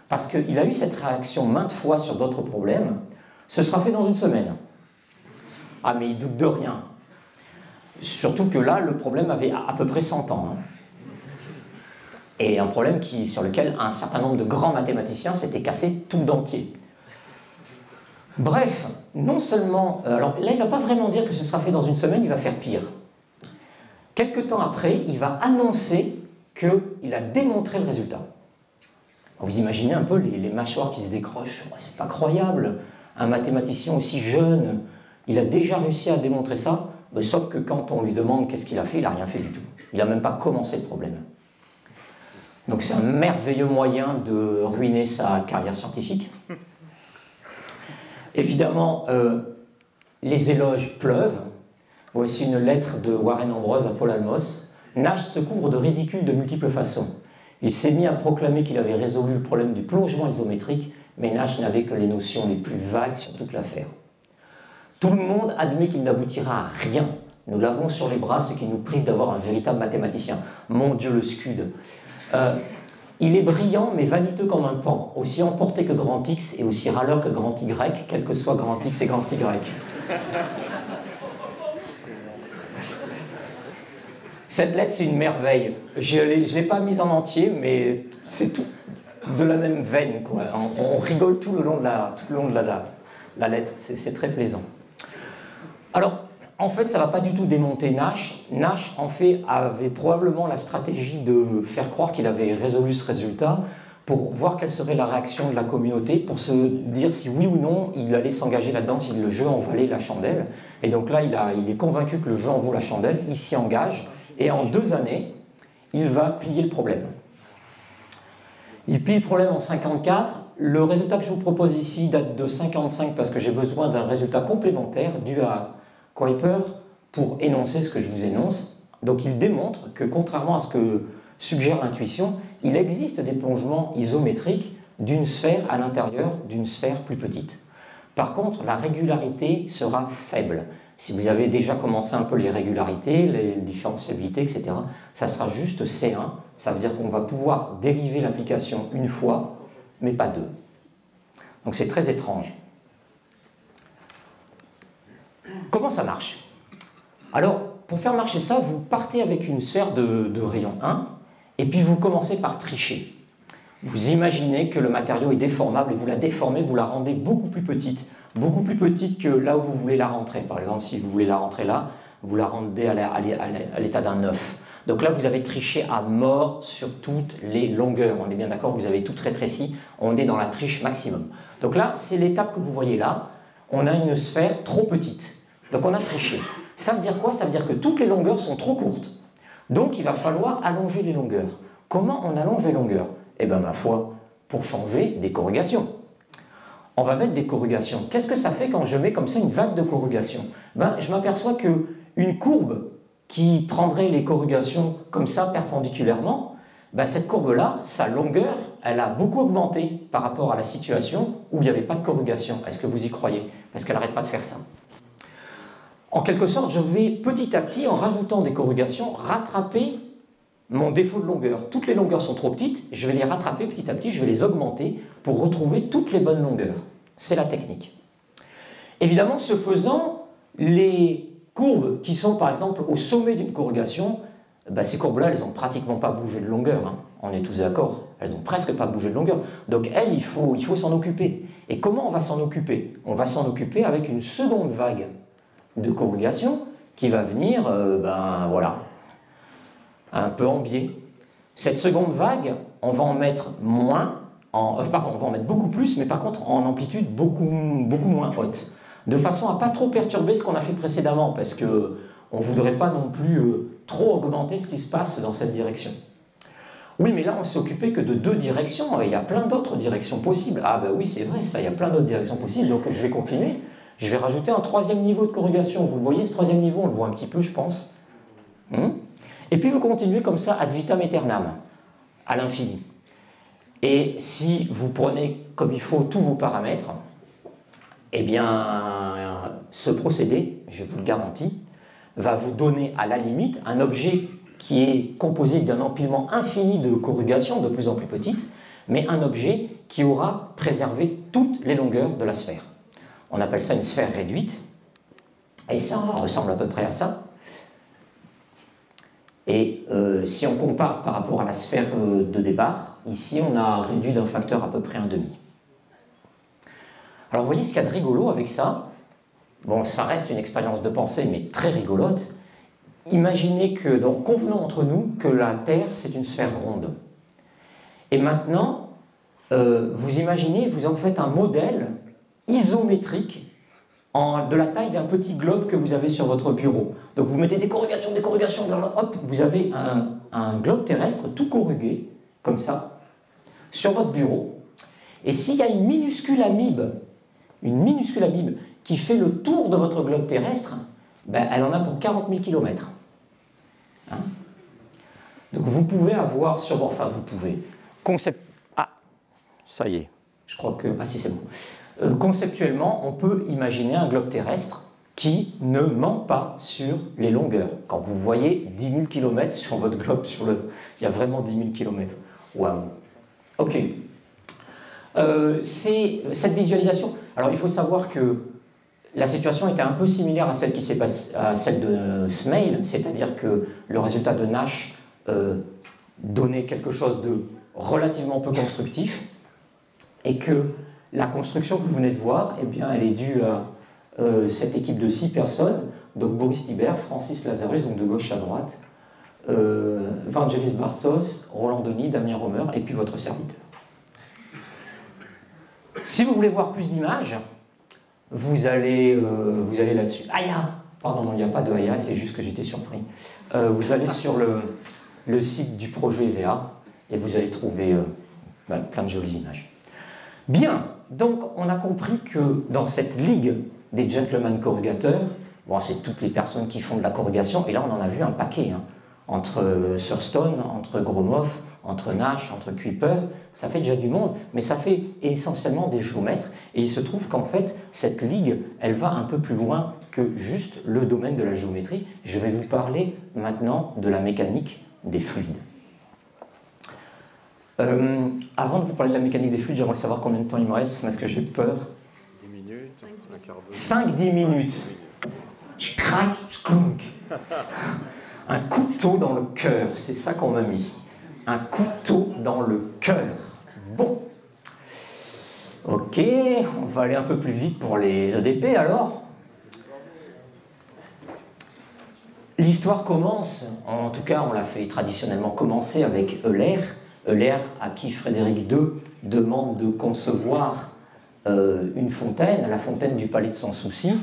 parce qu'il a eu cette réaction maintes fois sur d'autres problèmes. Ce sera fait dans une semaine. Ah, mais il doute de rien. Surtout que là, le problème avait à peu près 100 ans. Hein. Et un problème sur lequel un certain nombre de grands mathématiciens s'étaient cassés tout d'entier. Bref, non seulement... alors là, il ne va pas vraiment dire que ce sera fait dans une semaine, il va faire pire. Quelque temps après, il va annoncer qu'il a démontré le résultat. Vous imaginez un peu les mâchoires qui se décrochent. C'est pas croyable. Un mathématicien aussi jeune, il a déjà réussi à démontrer ça, sauf que quand on lui demande qu'est-ce qu'il a fait, il n'a rien fait du tout. Il n'a même pas commencé le problème. Donc c'est un merveilleux moyen de ruiner sa carrière scientifique. Évidemment, les éloges pleuvent. Voici une lettre de Warren Ambrose à Paul Almos. Nash se couvre de ridicule de multiples façons. Il s'est mis à proclamer qu'il avait résolu le problème du plongement isométrique, mais Nash n'avait que les notions les plus vagues sur toute l'affaire. Tout le monde admet qu'il n'aboutira à rien. Nous l'avons sur les bras, ce qui nous prive d'avoir un véritable mathématicien. Mon Dieu, le scud. Il est brillant, mais vaniteux comme un pan, aussi emporté que grand X et aussi râleur que grand Y, quel que soit grand X et grand Y. Cette lettre, c'est une merveille. Je ne l'ai pas mise en entier, mais c'est tout de la même veine, quoi. On rigole tout le long de la lettre, c'est très plaisant. Alors, en fait, ça ne va pas du tout démonter Nash. Nash, en fait, avait probablement la stratégie de faire croire qu'il avait résolu ce résultat pour voir quelle serait la réaction de la communauté, pour se dire si oui ou non il allait s'engager là-dedans, si le jeu en valait la chandelle. Et donc là, il est convaincu que le jeu en vaut la chandelle, il s'y engage, et en 2 années, il va plier le problème. Il plie le problème en 54. Le résultat que je vous propose ici date de 55 parce que j'ai besoin d'un résultat complémentaire dû à Kuiper pour énoncer ce que je vous énonce. Donc il démontre que contrairement à ce que suggère l'intuition, il existe des plongements isométriques d'une sphère à l'intérieur d'une sphère plus petite. Par contre, la régularité sera faible. Si vous avez déjà commencé un peu les régularités, les différentiabilités, etc., ça sera juste C1. Ça veut dire qu'on va pouvoir dériver l'application une fois, mais pas 2. Donc c'est très étrange. Comment ça marche? Alors, pour faire marcher ça, vous partez avec une sphère de rayon 1, et puis vous commencez par tricher. Vous imaginez que le matériau est déformable, et vous la déformez, vous la rendez beaucoup plus petite que là où vous voulez la rentrer. Par exemple, si vous voulez la rentrer là, vous la rendez à l'état d'un 9. Donc là, vous avez triché à mort sur toutes les longueurs. On est bien d'accord, vous avez tout rétréci, on est dans la triche maximum. Donc là, c'est l'étape que vous voyez là. On a une sphère trop petite. Donc on a triché. Ça veut dire quoi? Ça veut dire que toutes les longueurs sont trop courtes. Donc il va falloir allonger les longueurs. Comment on allonge les longueurs? Eh bien, ma foi, pour changer des corrugations. On va mettre des corrugations. Qu'est-ce que ça fait quand je mets comme ça une vague de corrugations? Je m'aperçois qu'une courbe qui prendrait les corrugations comme ça perpendiculairement, cette courbe-là, sa longueur, elle a beaucoup augmenté par rapport à la situation où il n'y avait pas de corrugation. Est-ce que vous y croyez? Parce qu'elle n'arrête pas de faire ça. En quelque sorte, je vais petit à petit, en rajoutant des corrugations, rattraper mon défaut de longueur. Toutes les longueurs sont trop petites, je vais les rattraper petit à petit, je vais les augmenter pour retrouver toutes les bonnes longueurs. C'est la technique. Évidemment, ce faisant, les courbes qui sont par exemple au sommet d'une corrugation, ces courbes-là, elles n'ont pratiquement pas bougé de longueur. Hein. On est tous d'accord, elles n'ont presque pas bougé de longueur. Donc elles, il faut s'en occuper. Et comment on va s'en occuper? On va s'en occuper avec une seconde vague de corrugation qui va venir, voilà, un peu en biais. Cette seconde vague, on va en mettre moins, on va en mettre beaucoup plus, mais par contre en amplitude beaucoup moins haute, de façon à ne pas trop perturber ce qu'on a fait précédemment, parce qu'on ne voudrait pas non plus trop augmenter ce qui se passe dans cette direction. Oui, mais là on ne s'est occupé que de 2 directions, il y a plein d'autres directions possibles. Ah oui, c'est vrai, ça, il y a plein d'autres directions possibles, donc je vais continuer. Je vais rajouter un 3e niveau de corrugation. Vous le voyez, ce 3e niveau, on le voit un petit peu, je pense. Et puis vous continuez comme ça ad vitam aeternam, à l'infini. Et si vous prenez comme il faut tous vos paramètres, eh bien, ce procédé, je vous le garantis, va vous donner à la limite un objet qui est composé d'un empilement infini de corrugations de plus en plus petites, mais un objet qui aura préservé toutes les longueurs de la sphère. On appelle ça une sphère réduite, et ça ressemble à peu près à ça. Et si on compare par rapport à la sphère de départ, ici on a réduit d'un facteur à peu près 1,5. Alors vous voyez ce qu'il y a de rigolo avec ça. Bon, ça reste une expérience de pensée, mais très rigolote. Imaginez que, donc convenons entre nous que la Terre c'est une sphère ronde. Et maintenant, vous imaginez, vous en faites un modèle isométrique de la taille d'un petit globe que vous avez sur votre bureau. Donc vous mettez des corrugations, hop, vous avez un globe terrestre tout corrugué, comme ça, sur votre bureau. Et s'il y a une minuscule amibe qui fait le tour de votre globe terrestre, ben, elle en a pour 40 000 km. Hein? Donc vous pouvez avoir sur... Enfin, vous pouvez... Ah, ça y est, je crois que... Ah si, c'est bon. Conceptuellement, on peut imaginer un globe terrestre qui ne ment pas sur les longueurs. Quand vous voyez 10 000 km sur votre globe, il y a vraiment 10 000 km. Waouh. Ok. C'est cette visualisation. Alors, il faut savoir que la situation était un peu similaire à celle qui s'est passée, à celle de Smail, c'est-à-dire que le résultat de Nash donnait quelque chose de relativement peu constructif, et que la construction que vous venez de voir, eh bien, elle est due à cette équipe de 6 personnes, donc Boris Thibert, Francis Lazarus, donc de gauche à droite, Vangelis Bartos, Roland Denis, Damien Romer, et puis votre serviteur. Si vous voulez voir plus d'images, vous allez là-dessus. Aya! Pardon, non, il n'y a pas de Aya, c'est juste que j'étais surpris. Vous allez sur le site du projet EVA et vous allez trouver plein de jolies images. Bien, donc on a compris que dans cette ligue des gentlemen corrugateurs, bon, c'est toutes les personnes qui font de la corrugation, et là on en a vu un paquet, hein, entre Thurston, entre Gromov, entre Nash, entre Kuiper, ça fait déjà du monde, mais ça fait essentiellement des géomètres, et il se trouve qu'en fait, cette ligue, elle va un peu plus loin que juste le domaine de la géométrie. Je vais vous parler maintenant de la mécanique des fluides. Avant de vous parler de la mécanique des fluides, j'aimerais savoir combien de temps il me reste, parce que j'ai peur. 10 minutes, un quart d'heure. 5-10 minutes. Je craque, je clonk. Un couteau dans le cœur, c'est ça qu'on m'a mis. Un couteau dans le cœur. Bon. Ok, on va aller un peu plus vite pour les EDP alors. L'histoire commence, en tout cas on l'a fait traditionnellement commencer avec Euler. Euler à qui Frédéric II demande de concevoir une fontaine, la fontaine du Palais de Sans Souci.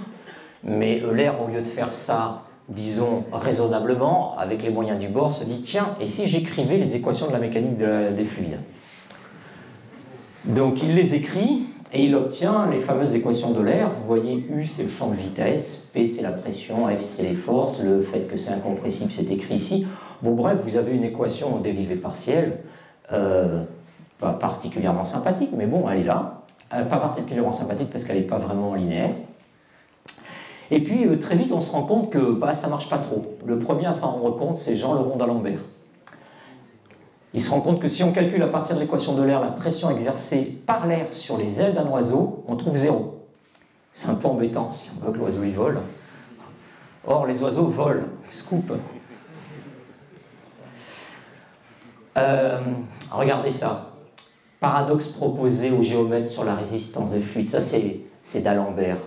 Mais Euler, au lieu de faire ça, disons, raisonnablement, avec les moyens du bord, se dit, tiens, et si j'écrivais les équations de la mécanique des fluides? Donc il les écrit, et il obtient les fameuses équations d'Euler. Vous voyez, U, c'est le champ de vitesse, P, c'est la pression, F, c'est les forces, le fait que c'est incompressible, c'est écrit ici. Bon, bref, vous avez une équation en dérivée partielle, pas particulièrement sympathique, mais bon, elle est là. Pas particulièrement sympathique parce qu'elle n'est pas vraiment linéaire. Et puis, très vite, on se rend compte que ça ne marche pas trop. Le premier à s'en rendre compte, c'est Jean Leron d'Alembert. Il se rend compte que si on calcule à partir de l'équation d'Euler la pression exercée par l'air sur les ailes d'un oiseau, on trouve 0. C'est un peu embêtant si on veut que l'oiseau y vole. Or, les oiseaux volent. Scoop. Regardez ça. Paradoxe proposé aux géomètres sur la résistance des fluides. Ça, c'est d'Alembert.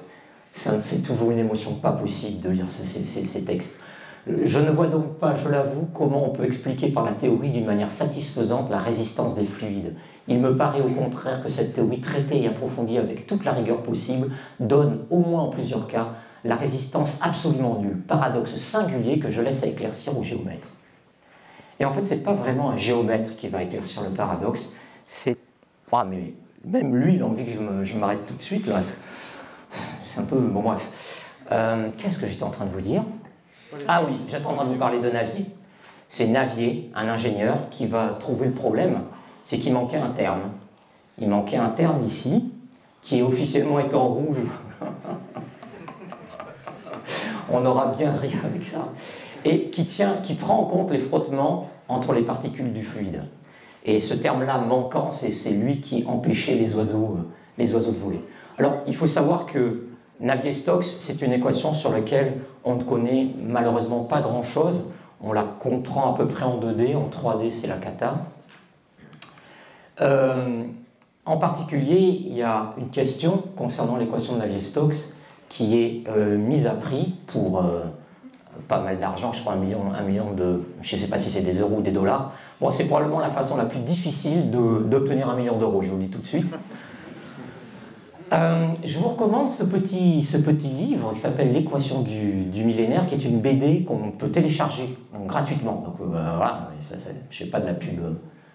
Ça me fait toujours une émotion pas possible de lire ces textes. Je ne vois donc pas, je l'avoue, comment on peut expliquer par la théorie d'une manière satisfaisante la résistance des fluides. Il me paraît au contraire que cette théorie traitée et approfondie avec toute la rigueur possible donne, au moins en plusieurs cas, la résistance absolument nulle. Paradoxe singulier que je laisse à éclaircir au géomètre. Et en fait, ce n'est pas vraiment un géomètre qui va éclaircir le paradoxe, c'est... Ah, mais même lui, il a envie que je m'arrête tout de suite, là. C'est un peu... Bon, bref. Qu'est-ce que j'étais en train de vous dire? Ah oui, j'étais en train de vous parler de Navier. C'est Navier, un ingénieur, qui va trouver le problème, c'est qu'il manquait un terme. Il manquait un terme ici, qui officiellement est en rouge. On aura bien ri avec ça. Et qui prend en compte les frottements entre les particules du fluide. Et ce terme-là manquant, c'est lui qui empêchait les oiseaux de voler. Alors, il faut savoir que Navier-Stokes, c'est une équation sur laquelle on ne connaît malheureusement pas grand-chose. On la comprend à peu près en 2D, en 3D, c'est la cata. En particulier, il y a une question concernant l'équation de Navier-Stokes qui est mise à prix pour pas mal d'argent, je crois un million de... Je ne sais pas si c'est des euros ou des dollars. Bon, c'est probablement la façon la plus difficile d'obtenir 1 million d'euros, je vous le dis tout de suite. Je vous recommande ce petit livre qui s'appelle L'équation du millénaire, qui est une BD qu'on peut télécharger gratuitement. Donc voilà, je ne fais pas de la pub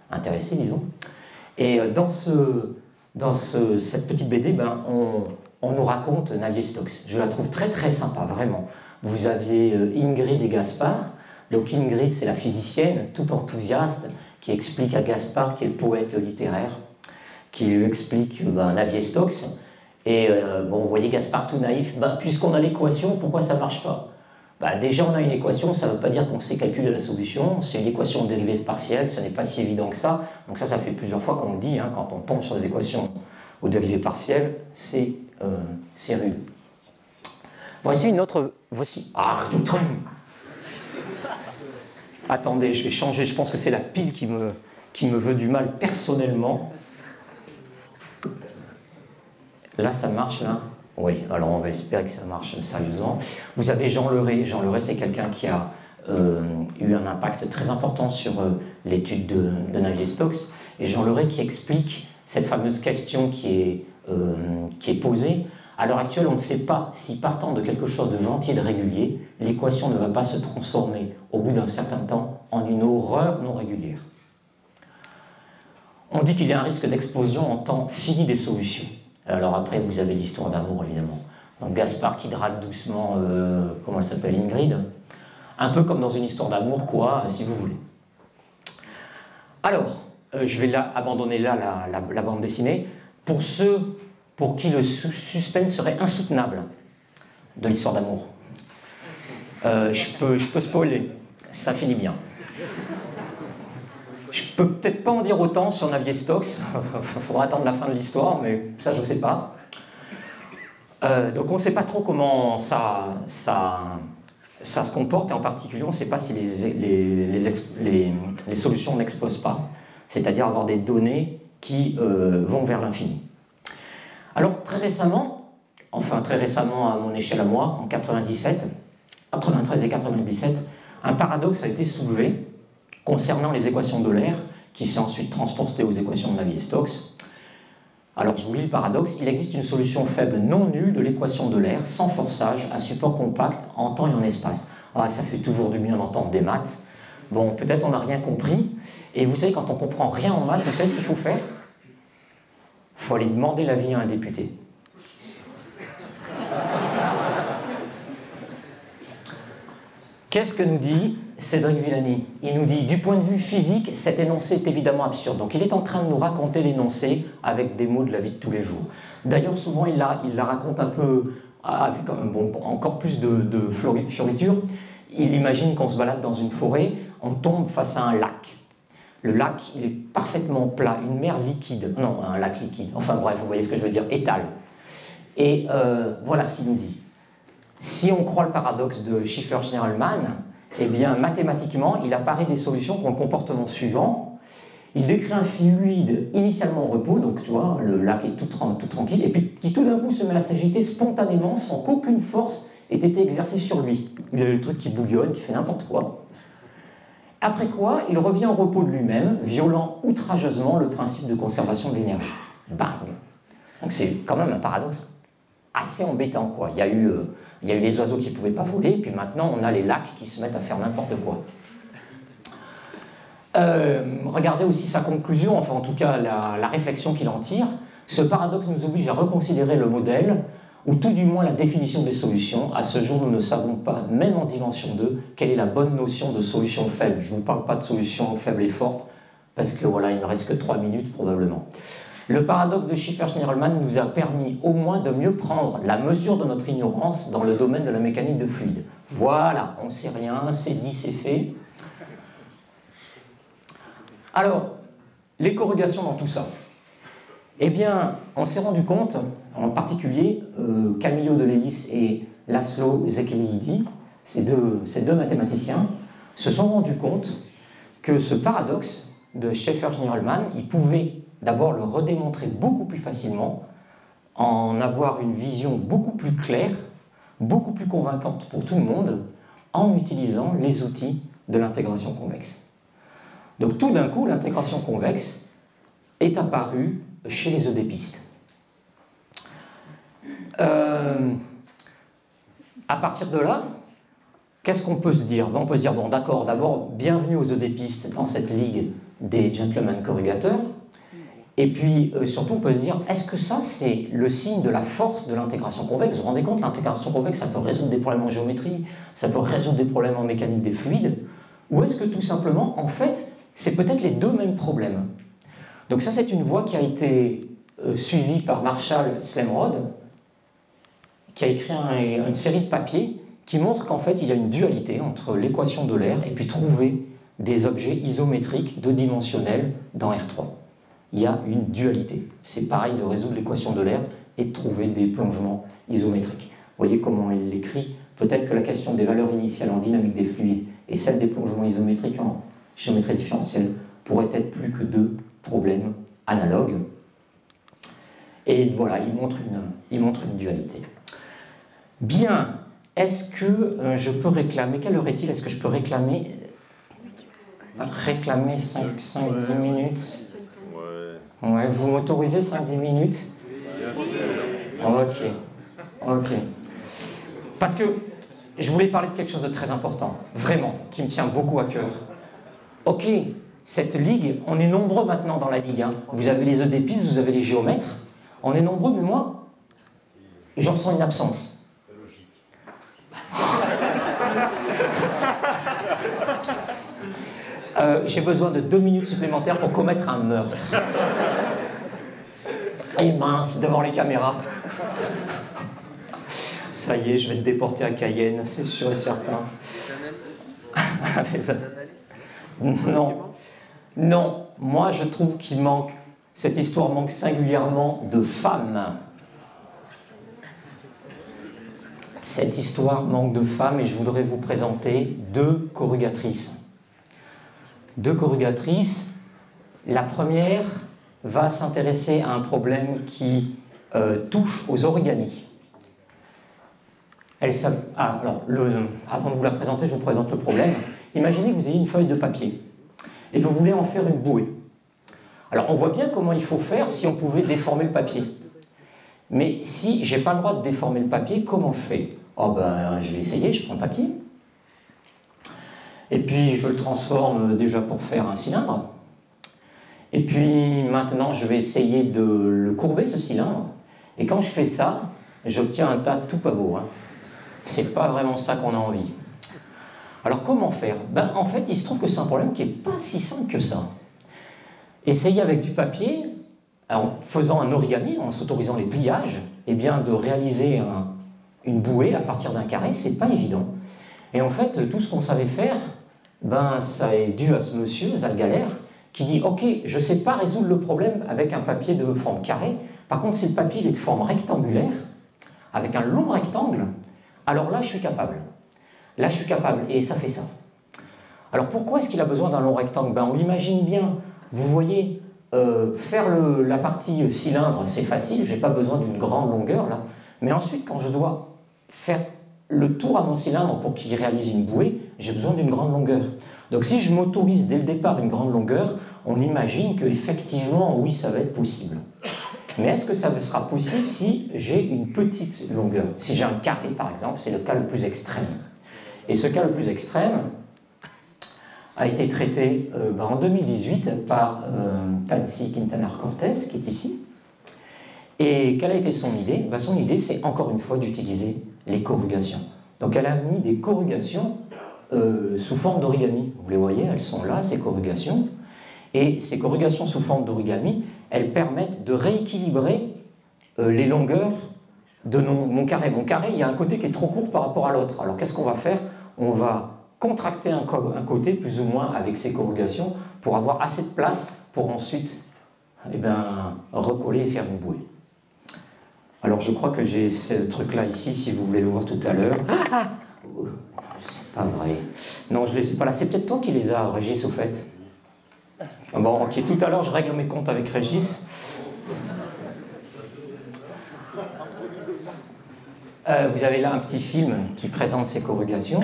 intéressée, disons. Et dans cette petite BD, on nous raconte Navier-Stokes. Je la trouve très très sympa, vraiment. vous aviez Ingrid et Gaspard. Donc Ingrid, c'est la physicienne, tout enthousiaste, qui explique à Gaspard, qui est le poète, le littéraire, qui lui explique Navier-Stokes. Et bon, vous voyez Gaspard tout naïf, puisqu'on a l'équation, pourquoi ça ne marche pas? Déjà, on a une équation, ça ne veut pas dire qu'on sait calculer la solution, c'est une équation de dérivée partielle, ce n'est pas si évident que ça. Donc ça fait plusieurs fois qu'on le dit, hein, quand on tombe sur les équations aux dérivées partielles, c'est rude. Voici une autre... Attendez, je vais changer, je pense que c'est la pile qui me veut du mal personnellement. Là, ça marche, là? Oui, alors on va espérer que ça marche sérieusement. Vous avez Jean Leray. Jean Leray, c'est quelqu'un qui a eu un impact très important sur l'étude de Navier-Stokes. Et Jean Leray qui explique cette fameuse question qui est posée. À l'heure actuelle, on ne sait pas si partant de quelque chose de gentil et de régulier, l'équation ne va pas se transformer au bout d'un certain temps en une horreur non régulière. On dit qu'il y a un risque d'explosion en temps fini des solutions. Alors après, vous avez l'histoire d'amour, évidemment. Donc Gaspard qui drague doucement, comment elle s'appelle, Ingrid. Un peu comme dans une histoire d'amour, quoi, si vous voulez. Alors, je vais là abandonner là la bande dessinée. Pour ceux pour qui le suspense serait insoutenable de l'histoire d'amour, je peux spoiler, ça finit bien. Je peux peut-être pas en dire autant sur Navier-Stokes, il faudra attendre la fin de l'histoire, mais ça je ne sais pas. Donc on ne sait pas trop comment ça se comporte, et en particulier on ne sait pas si les solutions n'explosent pas, c'est-à-dire avoir des données qui vont vers l'infini. Alors très récemment, enfin très récemment à mon échelle à moi, en 93 et 97, un paradoxe a été soulevé concernant les équations d'Euler, qui s'est ensuite transporté aux équations de Navier-Stokes. Alors je vous lis le paradoxe, il existe une solution faible non nulle de l'équation d'Euler sans forçage à support compact en temps et en espace. Ah, ça fait toujours du bien d'entendre des maths. Bon, peut-être on n'a rien compris, et vous savez, quand on ne comprend rien en maths, vous savez ce qu'il faut faire? Il faut aller demander l'avis à un député. Qu'est-ce que nous dit Cédric Villani? Il nous dit, du point de vue physique, cet énoncé est évidemment absurde. Donc il est en train de nous raconter l'énoncé avec des mots de la vie de tous les jours. D'ailleurs, souvent, il la raconte un peu avec encore plus de fioritures. Il imagine qu'on se balade dans une forêt, on tombe face à un lac. Le lac, il est parfaitement plat, une mer liquide. Non, un lac liquide. Enfin bref, vous voyez ce que je veux dire, étale. Et voilà ce qu'il nous dit. Si on croit le paradoxe de Schiffer-Schnirelmann, eh bien, mathématiquement, il apparaît des solutions qui ont le comportement suivant. Il décrit un fluide initialement en repos, donc tu vois, le lac est tout tranquille, et puis qui tout d'un coup se met à s'agiter spontanément sans qu'aucune force ait été exercée sur lui. Il a le truc qui bouillonne, qui fait n'importe quoi. Après quoi, il revient au repos de lui-même, violant outrageusement le principe de conservation de l'énergie. Bang! Donc c'est quand même un paradoxe assez embêtant, quoi. Il y a eu les oiseaux qui ne pouvaient pas voler, puis maintenant on a les lacs qui se mettent à faire n'importe quoi. Regardez aussi sa conclusion, enfin en tout cas la réflexion qu'il en tire. Ce paradoxe nous oblige à reconsidérer le modèle, ou tout du moins la définition des solutions. À ce jour, nous ne savons pas, même en dimension 2, quelle est la bonne notion de solution faible. Je ne vous parle pas de solution faible et forte, parce que voilà, il ne me reste que 3 minutes probablement. Le paradoxe de Schiffer-Schnirelmann nous a permis au moins de mieux prendre la mesure de notre ignorance dans le domaine de la mécanique de fluide. Voilà, on ne sait rien, c'est dit, c'est fait. Alors, les corrélations dans tout ça. Eh bien, on s'est rendu compte, en particulier, Camillo de Lelis et Laszlo Szekelyidi, ces deux mathématiciens, se sont rendus compte que ce paradoxe de Schiffer-Schnirelmann, ils pouvaient d'abord le redémontrer beaucoup plus facilement, en avoir une vision beaucoup plus claire, beaucoup plus convaincante pour tout le monde, en utilisant les outils de l'intégration convexe. Donc tout d'un coup, l'intégration convexe est apparue chez les eudépistes. À partir de là, qu'est-ce qu'on peut se dire? On peut se dire, bon d'accord, d'abord, bienvenue aux eudépistes dans cette ligue des gentlemen corrigateurs, Et puis, surtout, on peut se dire, est-ce que ça, c'est le signe de la force de l'intégration convexe? Vous vous rendez compte, l'intégration convexe, ça peut résoudre des problèmes en géométrie, ça peut résoudre des problèmes en mécanique des fluides, ou est-ce que tout simplement, en fait, c'est peut-être les deux mêmes problèmes? Donc ça, c'est une voie qui a été suivie par Marshall Slemrod, qui a écrit une série de papiers qui montrent qu'en fait, il y a une dualité entre l'équation d'Euler et puis trouver des objets isométriques deux dimensionnels dans R3. Il y a une dualité. C'est pareil de résoudre l'équation d'Euler et de trouver des plongements isométriques. Vous voyez comment il l'écrit. Peut-être que la question des valeurs initiales en dynamique des fluides et celle des plongements isométriques en géométrie différentielle pourraient être plus que deux problèmes analogues. Et voilà, il montre une dualité. Bien, est-ce que je peux réclamer, quelle heure est-il? Est-ce que je peux réclamer 5-10 minutes? Ouais, vous m'autorisez 5-10 minutes? Ok. Parce que je voulais parler de quelque chose de très important, vraiment, qui me tient beaucoup à cœur. Ok, cette ligue, on est nombreux maintenant dans la ligue. Hein. Vous avez les EDPistes, vous avez les géomètres. On est nombreux, mais moi, j'en ressens une absence. J'ai besoin de 2 minutes supplémentaires pour commettre un meurtre. Et mince, devant les caméras. Ça y est, je vais te déporter à Cayenne, c'est sûr et certain. Non, moi je trouve qu'il manque, cette histoire manque singulièrement de femmes. Cette histoire manque de femmes et je voudrais vous présenter deux corrugatrices. Deux corrugatrices. La première va s'intéresser à un problème qui touche aux origamis. Avant de vous la présenter, je vous présente le problème. Imaginez que vous ayez une feuille de papier et vous voulez en faire une bouée. Alors on voit bien comment il faut faire si on pouvait déformer le papier. Mais si je n'ai pas le droit de déformer le papier, comment je fais? Oh ben, je vais essayer, je prends le papier. Et puis je le transforme déjà pour faire un cylindre. Et puis maintenant je vais essayer de le courber ce cylindre. Et quand je fais ça, j'obtiens un tas tout pas beau. Hein. C'est pas vraiment ça qu'on a envie. Alors comment faire? Ben, en fait, il se trouve que c'est un problème qui n'est pas si simple que ça. Essayer avec du papier, en faisant un origami, en s'autorisant les pliages, eh bien de réaliser une bouée à partir d'un carré, c'est pas évident. Et en fait, tout ce qu'on savait faire, ben, ça est dû à ce monsieur, Zalgaler, qui dit « Ok, je ne sais pas résoudre le problème avec un papier de forme carrée, par contre, si le papier est de forme rectangulaire, avec un long rectangle, alors là, je suis capable. Là, je suis capable, et ça fait ça. » Alors pourquoi est-ce qu'il a besoin d'un long rectangle? Ben, on l'imagine bien, vous voyez, faire la partie cylindre, c'est facile, je n'ai pas besoin d'une grande longueur, là. Mais ensuite, quand je dois faire le tour à mon cylindre pour qu'il réalise une bouée, j'ai besoin d'une grande longueur. Donc si je m'autorise dès le départ une grande longueur, on imagine qu'effectivement, oui, ça va être possible. Mais est-ce que ça sera possible si j'ai une petite longueur? Si j'ai un carré, par exemple, c'est le cas le plus extrême. Et ce cas le plus extrême a été traité en 2018 par Tansy Quintanar-Cortez, qui est ici. Et quelle a été son idée? Son idée, c'est encore une fois d'utiliser les corrugations. Donc elle a mis des corrugations sous forme d'origami. Vous les voyez, elles sont là, ces corrugations. Et ces corrugations sous forme d'origami, elles permettent de rééquilibrer les longueurs de mon carré. Mon carré, il y a un côté qui est trop court par rapport à l'autre. Alors qu'est-ce qu'on va faire? On va contracter un côté plus ou moins avec ces corrugations pour avoir assez de place pour ensuite recoller et faire une bouée. Alors je crois que j'ai ce truc-là ici, si vous voulez le voir tout à l'heure. C'est pas vrai. Non, je ne les ai pas là. C'est peut-être toi qui les as, Régis, au fait. Bon, ok, tout à l'heure, je règle mes comptes avec Régis. Vous avez là un petit film qui présente ces corrugations.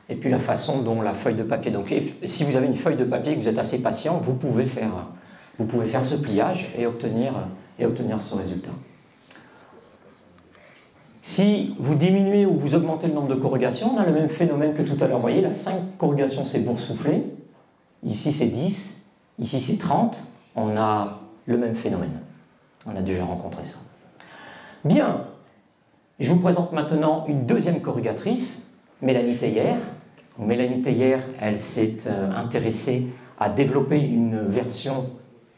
Et puis la façon dont la feuille de papier... Donc, si vous avez une feuille de papier et que vous êtes assez patient, vous pouvez faire ce pliage et obtenir ce résultat. Si vous diminuez ou vous augmentez le nombre de corrugations, on a le même phénomène que tout à l'heure. Vous voyez, là, 5 corrugations, c'est boursouflé. Ici, c'est 10. Ici, c'est 30. On a le même phénomène. On a déjà rencontré ça. Bien. Je vous présente maintenant une deuxième corrugatrice, Mélanie Teillier. Mélanie Teillier, elle s'est intéressée à développer une version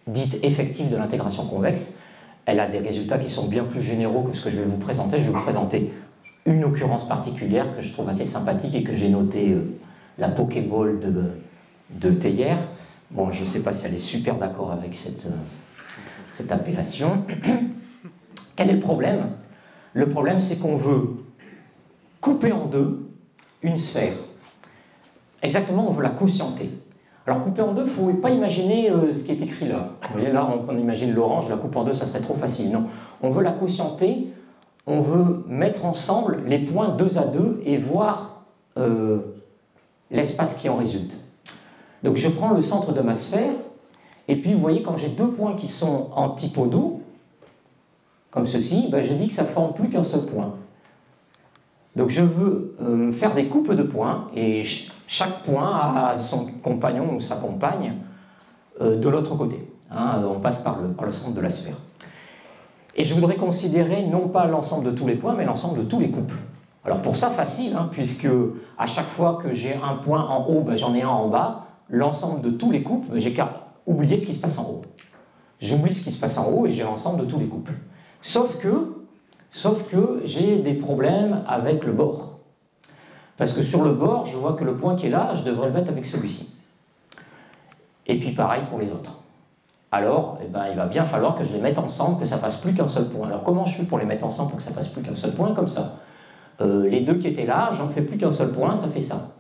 dite effective de l'intégration convexe. Elle a des résultats qui sont bien plus généraux que ce que je vais vous présenter. Je vais vous présenter une occurrence particulière que je trouve assez sympathique et que j'ai notée, la Pokéball de Teillier. Bon, je ne sais pas si elle est super d'accord avec cette appellation. Quel est le problème? Le problème, c'est qu'on veut couper en deux une sphère. Exactement, on veut la quotienter. Alors, couper en deux, il ne faut pas imaginer ce qui est écrit là. Vous voyez, là, on imagine l'orange, la coupe en deux, ça serait trop facile. Non, on veut la quotienter, on veut mettre ensemble les points 2 à 2 et voir l'espace qui en résulte. Donc, je prends le centre de ma sphère, et puis, vous voyez, quand j'ai deux points qui sont antipodaux, comme ceci, ben, je dis que ça ne forme plus qu'un seul point. Donc je veux faire des couples de points, et chaque point a son compagnon ou sa compagne de l'autre côté. Hein, on passe par le centre de la sphère. Et je voudrais considérer non pas l'ensemble de tous les points, mais l'ensemble de tous les couples. Alors pour ça, facile, hein, puisque à chaque fois que j'ai un point en haut, ben, j'en ai un en bas, l'ensemble de tous les couples, ben, j'ai qu'à oublier ce qui se passe en haut. J'oublie ce qui se passe en haut et j'ai l'ensemble de tous les couples. Sauf que j'ai des problèmes avec le bord. Parce que sur le bord, je vois que le point qui est là, je devrais le mettre avec celui-ci. Et puis pareil pour les autres. Alors, eh ben, il va bien falloir que je les mette ensemble, que ça ne fasse plus qu'un seul point. Alors comment je fais pour les mettre ensemble pour que ça ne fasse plus qu'un seul point? Comme ça. Les deux qui étaient là, j'en fais plus qu'un seul point, ça fait ça.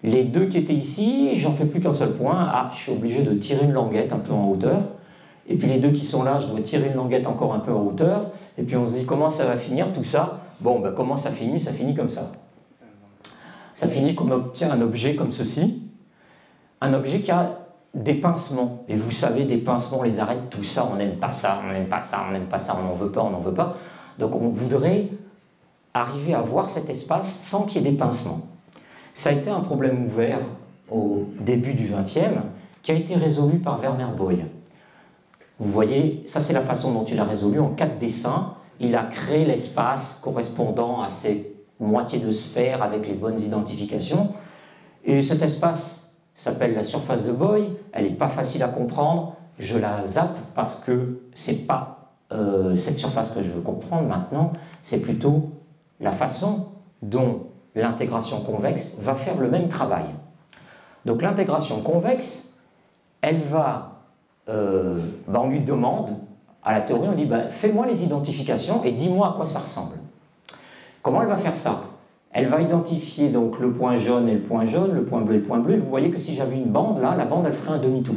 Les deux qui étaient ici, j'en fais plus qu'un seul point. Ah, je suis obligé de tirer une languette un peu en hauteur. Et puis les deux qui sont là, je dois tirer une languette encore un peu en hauteur. Et puis on se dit, comment ça va finir tout ça? Bon, ben, comment ça finit? Ça finit comme ça. Ça finit qu'on obtient un objet comme ceci. Un objet qui a des pincements. Et vous savez, des pincements, les arêtes, tout ça, on n'aime pas ça, on n'aime pas ça, on n'aime pas ça, on n'en veut pas, on n'en veut pas. Donc on voudrait arriver à voir cet espace sans qu'il y ait des pincements. Ça a été un problème ouvert au début du XXe, qui a été résolu par Werner Boy. Vous voyez, ça c'est la façon dont il a résolu en 4 dessins. Il a créé l'espace correspondant à ces moitiés de sphère avec les bonnes identifications. Et cet espace s'appelle la surface de Boy. Elle n'est pas facile à comprendre. Je la zappe parce que ce n'est pas cette surface que je veux comprendre maintenant. C'est plutôt la façon dont l'intégration convexe va faire le même travail. Donc l'intégration convexe, elle va... on lui demande, à la théorie, on dit fais-moi les identifications et dis-moi à quoi ça ressemble. Comment elle va faire ça? Elle va identifier donc le point jaune et le point jaune, le point bleu et le point bleu. Vous voyez que si j'avais une bande là, la bande elle ferait un demi-tour.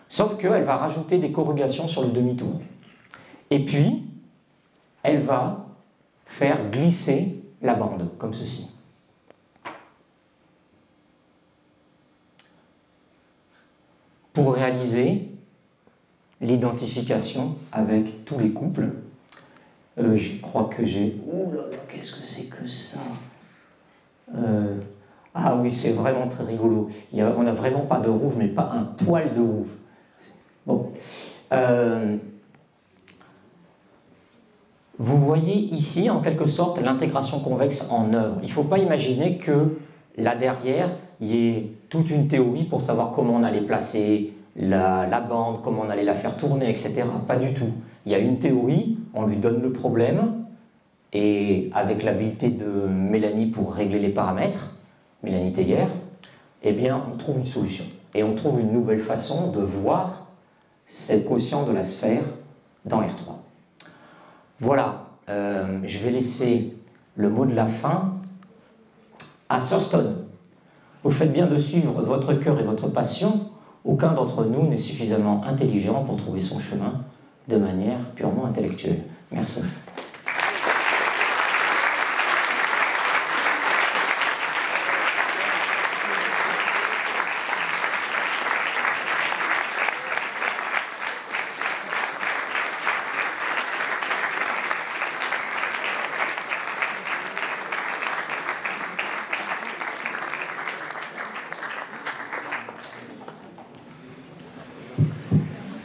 Sauf qu'elle va rajouter des corrugations sur le demi-tour. Et puis, elle va faire glisser la bande, comme ceci. Pour réaliser l'identification avec tous les couples, je crois que j'ai... Ouh là là, qu'est-ce que c'est que ça? Ah oui, c'est vraiment très rigolo. On n'a vraiment pas de rouge, mais pas un poil de rouge. Bon. Vous voyez ici, en quelque sorte, l'intégration convexe en œuvre. Il ne faut pas imaginer que là derrière, il y ait toute une théorie pour savoir comment on allait placer la bande, comment on allait la faire tourner, etc. Pas du tout. Il y a une théorie, on lui donne le problème, et avec l'habilité de Mélanie pour régler les paramètres, Mélanie Teillier, eh bien, on trouve une solution. Et on trouve une nouvelle façon de voir ce quotient de la sphère dans R3. Voilà, je vais laisser le mot de la fin à Thurston. Vous faites bien de suivre votre cœur et votre passion. Aucun d'entre nous n'est suffisamment intelligent pour trouver son chemin de manière purement intellectuelle. Merci.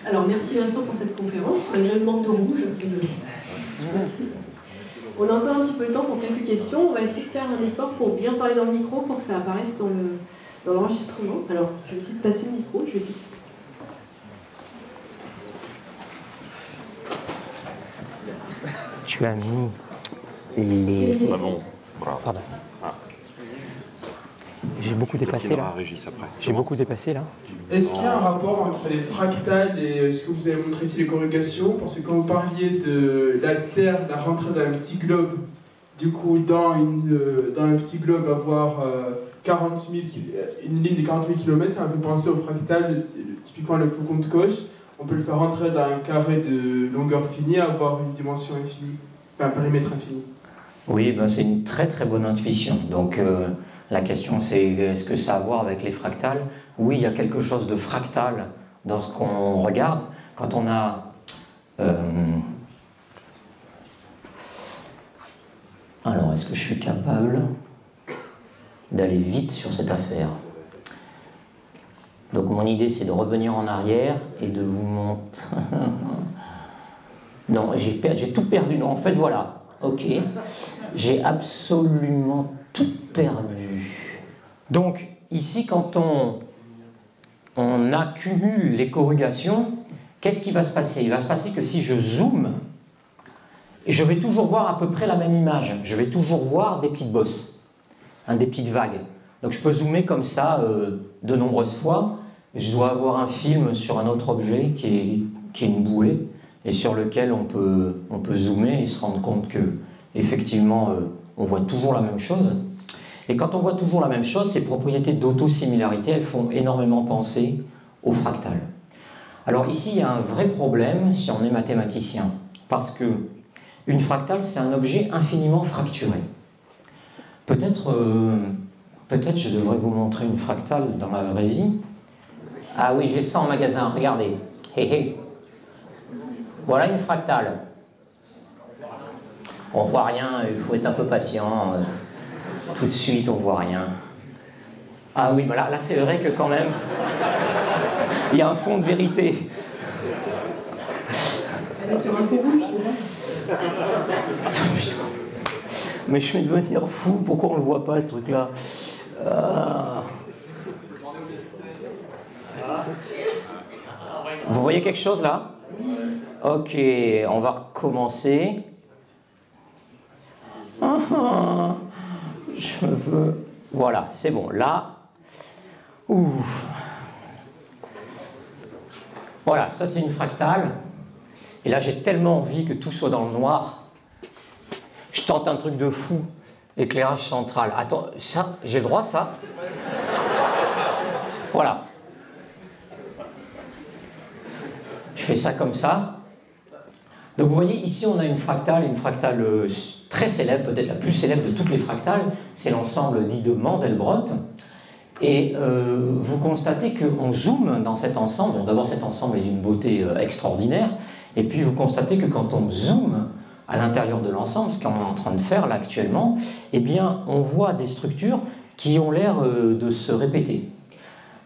Alors, merci Vincent pour cette conférence, malgré le manque de rouge, désolé. On a encore un petit peu de temps pour quelques questions. On va essayer de faire un effort pour bien parler dans le micro, pour que ça apparaisse dans l'enregistrement. Alors, je vais essayer de passer le micro. Tu as mis les... Ah bon, voilà. Pardon. J'ai beaucoup dépassé là. J'ai beaucoup dépassé là. Est-ce qu'il y a un rapport entre les fractales et ce que vous avez montré ici, les corrugations? Parce que quand vous parliez de la Terre, la rentrée d'un petit globe, du coup, dans un petit globe, avoir 40 000, une ligne de 40 000 km, ça m'a fait penser au fractal, typiquement le flocon de Koch. On peut le faire rentrer dans un carré de longueur finie, avoir une dimension infinie, enfin un périmètre infini. Oui, ben c'est une très très bonne intuition. Donc la question c'est, est-ce que ça a à voir avec les fractales? Oui, il y a quelque chose de fractal dans ce qu'on regarde. Quand on a... Alors, est-ce que je suis capable d'aller vite sur cette affaire? Donc mon idée c'est de revenir en arrière et de vous montrer... Non, j'ai tout perdu. Non, en fait voilà. Ok. J'ai absolument tout perdu. Donc ici quand on accumule les corrugations, qu'est-ce qui va se passer? Il va se passer que si je zoome, je vais toujours voir à peu près la même image. Je vais toujours voir des petites bosses, des petites vagues. Donc je peux zoomer comme ça de nombreuses fois. Je dois avoir un film sur un autre objet qui est une bouée et sur lequel on peut zoomer et se rendre compte que effectivement on voit toujours la même chose. Et quand on voit toujours la même chose, ces propriétés d'auto-similarité, elles font énormément penser au fractal. Alors ici, il y a un vrai problème si on est mathématicien, parce que une fractale, c'est un objet infiniment fracturé. Peut-être je devrais vous montrer une fractale dans la vraie vie. Ah oui, j'ai ça en magasin, regardez. Hé hé. Voilà une fractale. On voit rien, il faut être un peu patient. Tout de suite, on voit rien. Ah oui, là c'est vrai que quand même, il y a un fond de vérité. Elle est sur un fond rouge, c'est ça? Mais je vais devenir fou, pourquoi on ne le voit pas ce truc-là? Vous voyez quelque chose là? Ok, on va recommencer. Je veux... Voilà, c'est bon. Là, ouf. Voilà, ça c'est une fractale. Et là, j'ai tellement envie que tout soit dans le noir. Je tente un truc de fou. Éclairage central. Attends, ça, j'ai le droit, ça? Voilà. Je fais ça comme ça. Donc vous voyez, ici on a une fractale très célèbre, peut-être la plus célèbre de toutes les fractales, c'est l'ensemble dit de Mandelbrot. Et vous constatez qu'on zoome dans cet ensemble. D'abord, cet ensemble est d'une beauté extraordinaire. Et puis vous constatez que quand on zoome à l'intérieur de l'ensemble, ce qu'on est en train de faire là actuellement, eh bien on voit des structures qui ont l'air de se répéter,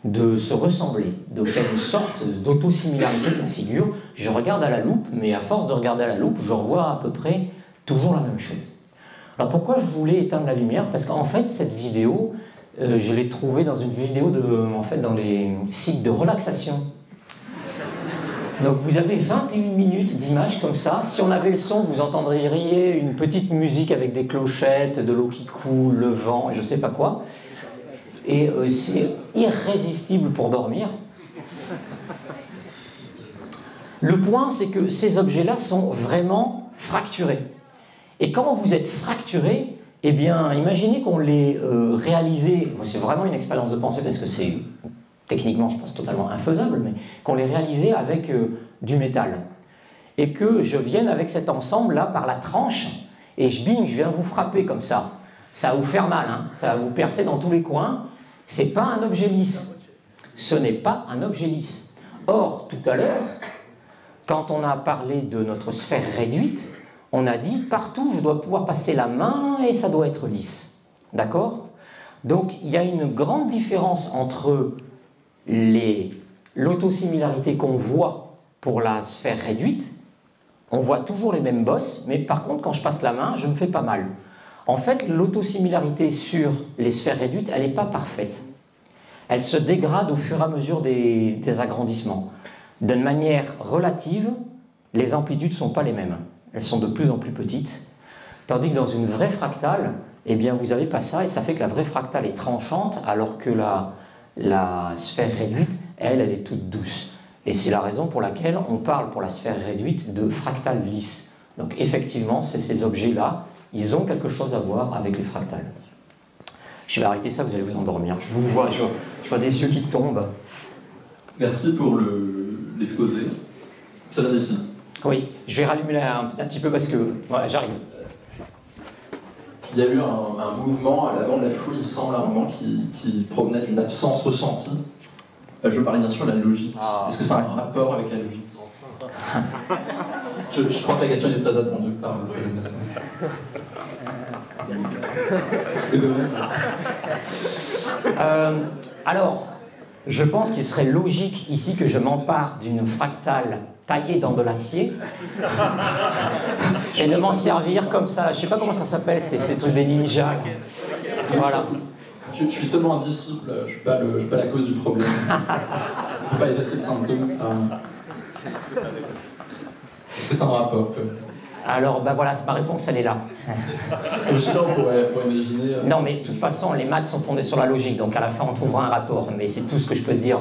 de se ressembler, donc il y a une sorte d'auto-similarité de la figure. Je regarde à la loupe, mais à force de regarder à la loupe, je revois à peu près toujours la même chose. Alors pourquoi je voulais éteindre la lumière? Parce qu'en fait cette vidéo, je l'ai trouvée dans une vidéo dans les sites de relaxation. Donc vous avez 21 minutes d'images comme ça. Si on avait le son, vous entendriez une petite musique avec des clochettes, de l'eau qui coule, le vent et je sais pas quoi. Et c'est irrésistible pour dormir. Le point, c'est que ces objets-là sont vraiment fracturés. Et quand vous êtes fracturé, eh bien, imaginez qu'on les réalisait, c'est vraiment une expérience de pensée parce que c'est techniquement, je pense, totalement infaisable, mais qu'on les réalisait avec du métal. Et que je vienne avec cet ensemble-là par la tranche, et je viens vous frapper comme ça. Ça va vous faire mal, hein, ça va vous percer dans tous les coins. C'est pas un objet lisse. Ce n'est pas un objet lisse. Or, tout à l'heure, quand on a parlé de notre sphère réduite, on a dit partout je dois pouvoir passer la main et ça doit être lisse. D'accord? Donc il y a une grande différence entre l'autosimilarité qu'on voit pour la sphère réduite, on voit toujours les mêmes bosses, mais par contre, quand je passe la main, je me fais pas mal. En fait, l'autosimilarité sur les sphères réduites, elle n'est pas parfaite. Elle se dégrade au fur et à mesure des agrandissements. D'une manière relative, les amplitudes ne sont pas les mêmes. Elles sont de plus en plus petites. Tandis que dans une vraie fractale, eh bien, vous n'avez pas ça, et ça fait que la vraie fractale est tranchante, alors que la sphère réduite, elle est toute douce. Et c'est la raison pour laquelle on parle pour la sphère réduite de fractale lisse. Donc effectivement, c'est ces objets-là, ils ont quelque chose à voir avec les fractales. Je vais arrêter ça, vous allez vous endormir. Je vous vois, je vois des yeux qui tombent. Merci pour l'exposé. Ça vient d'ici. Oui, je vais rallumer un petit peu parce que... Ouais, j'arrive. Il y a eu un mouvement à l'avant de la foule, il me semble, à un moment qui provenait d'une absence ressentie. Je parlais bien sûr de la logique. Est-ce que ça a un rapport avec la logique? Je crois que la question est très attendue par Céline Masson. Alors, je pense qu'il serait logique ici que je m'empare d'une fractale taillée dans de l'acier et de m'en servir comme ça. Je ne sais pas comment ça s'appelle, ces trucs des ninjas. Voilà. Je suis seulement un disciple, je ne suis pas la cause du problème. Je ne peux pas effacer le symptôme. Est-ce que c'est un rapport Alors, ben voilà, ma réponse, elle est là. Je sais pas, on pourrait imaginer... Non, mais de toute façon, les maths sont fondées sur la logique, donc à la fin, on trouvera un rapport. Mais c'est tout ce que je peux te dire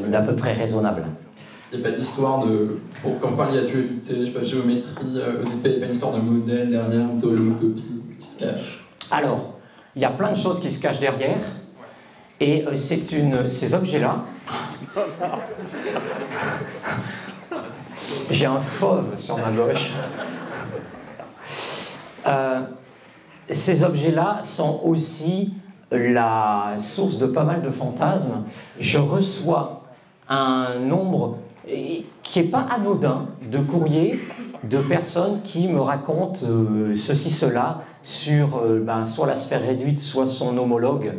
d'à peu près raisonnable. Il n'y a pas d'histoire de... Quand on parle de la dualité, je sais pas, géométrie, il n'y a pas une histoire de modèle derrière, de l'homotopie qui se cache. Alors, il y a plein de choses qui se cachent derrière, et ces objets-là... J'ai un fauve sur ma gauche. Ces objets-là sont aussi la source de pas mal de fantasmes. Je reçois un nombre qui n'est pas anodin de courriers de personnes qui me racontent ceci, cela sur soit la sphère réduite, soit son homologue,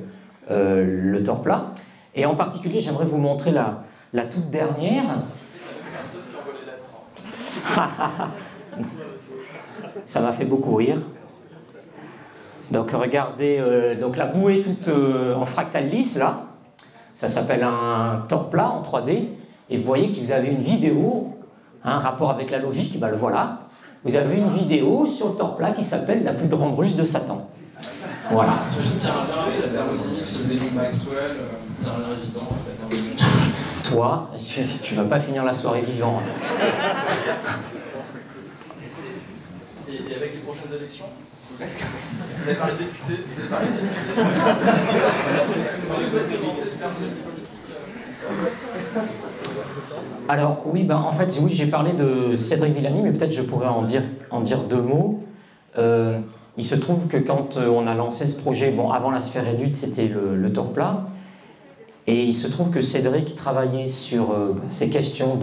le torplat. Et en particulier, j'aimerais vous montrer la toute dernière. Ça m'a fait beaucoup rire. Donc regardez, donc la bouée toute en fractale lisse là, ça s'appelle un torplat en 3D, et vous voyez que vous avez une vidéo, un rapport avec la logique, ben le voilà. Vous avez une vidéo sur le torplat qui s'appelle La plus grande ruse de Satan. Voilà. J'imagine qu'il y a un lien avec la thermodynamique, c'est le démon Maxwell, il y a un lien évident avec la thermodynamique. Toi, tu vas pas finir la soirée vivant. Et avec les prochaines élections, vous avez parlé de députés, vous avez parlé de Alors oui, en fait, oui, j'ai parlé de Cédric Villani, mais peut-être je pourrais en dire deux mots. Il se trouve que quand on a lancé ce projet, bon, avant la sphère réduite, c'était le torplat, et il se trouve que Cédric travaillait sur ces questions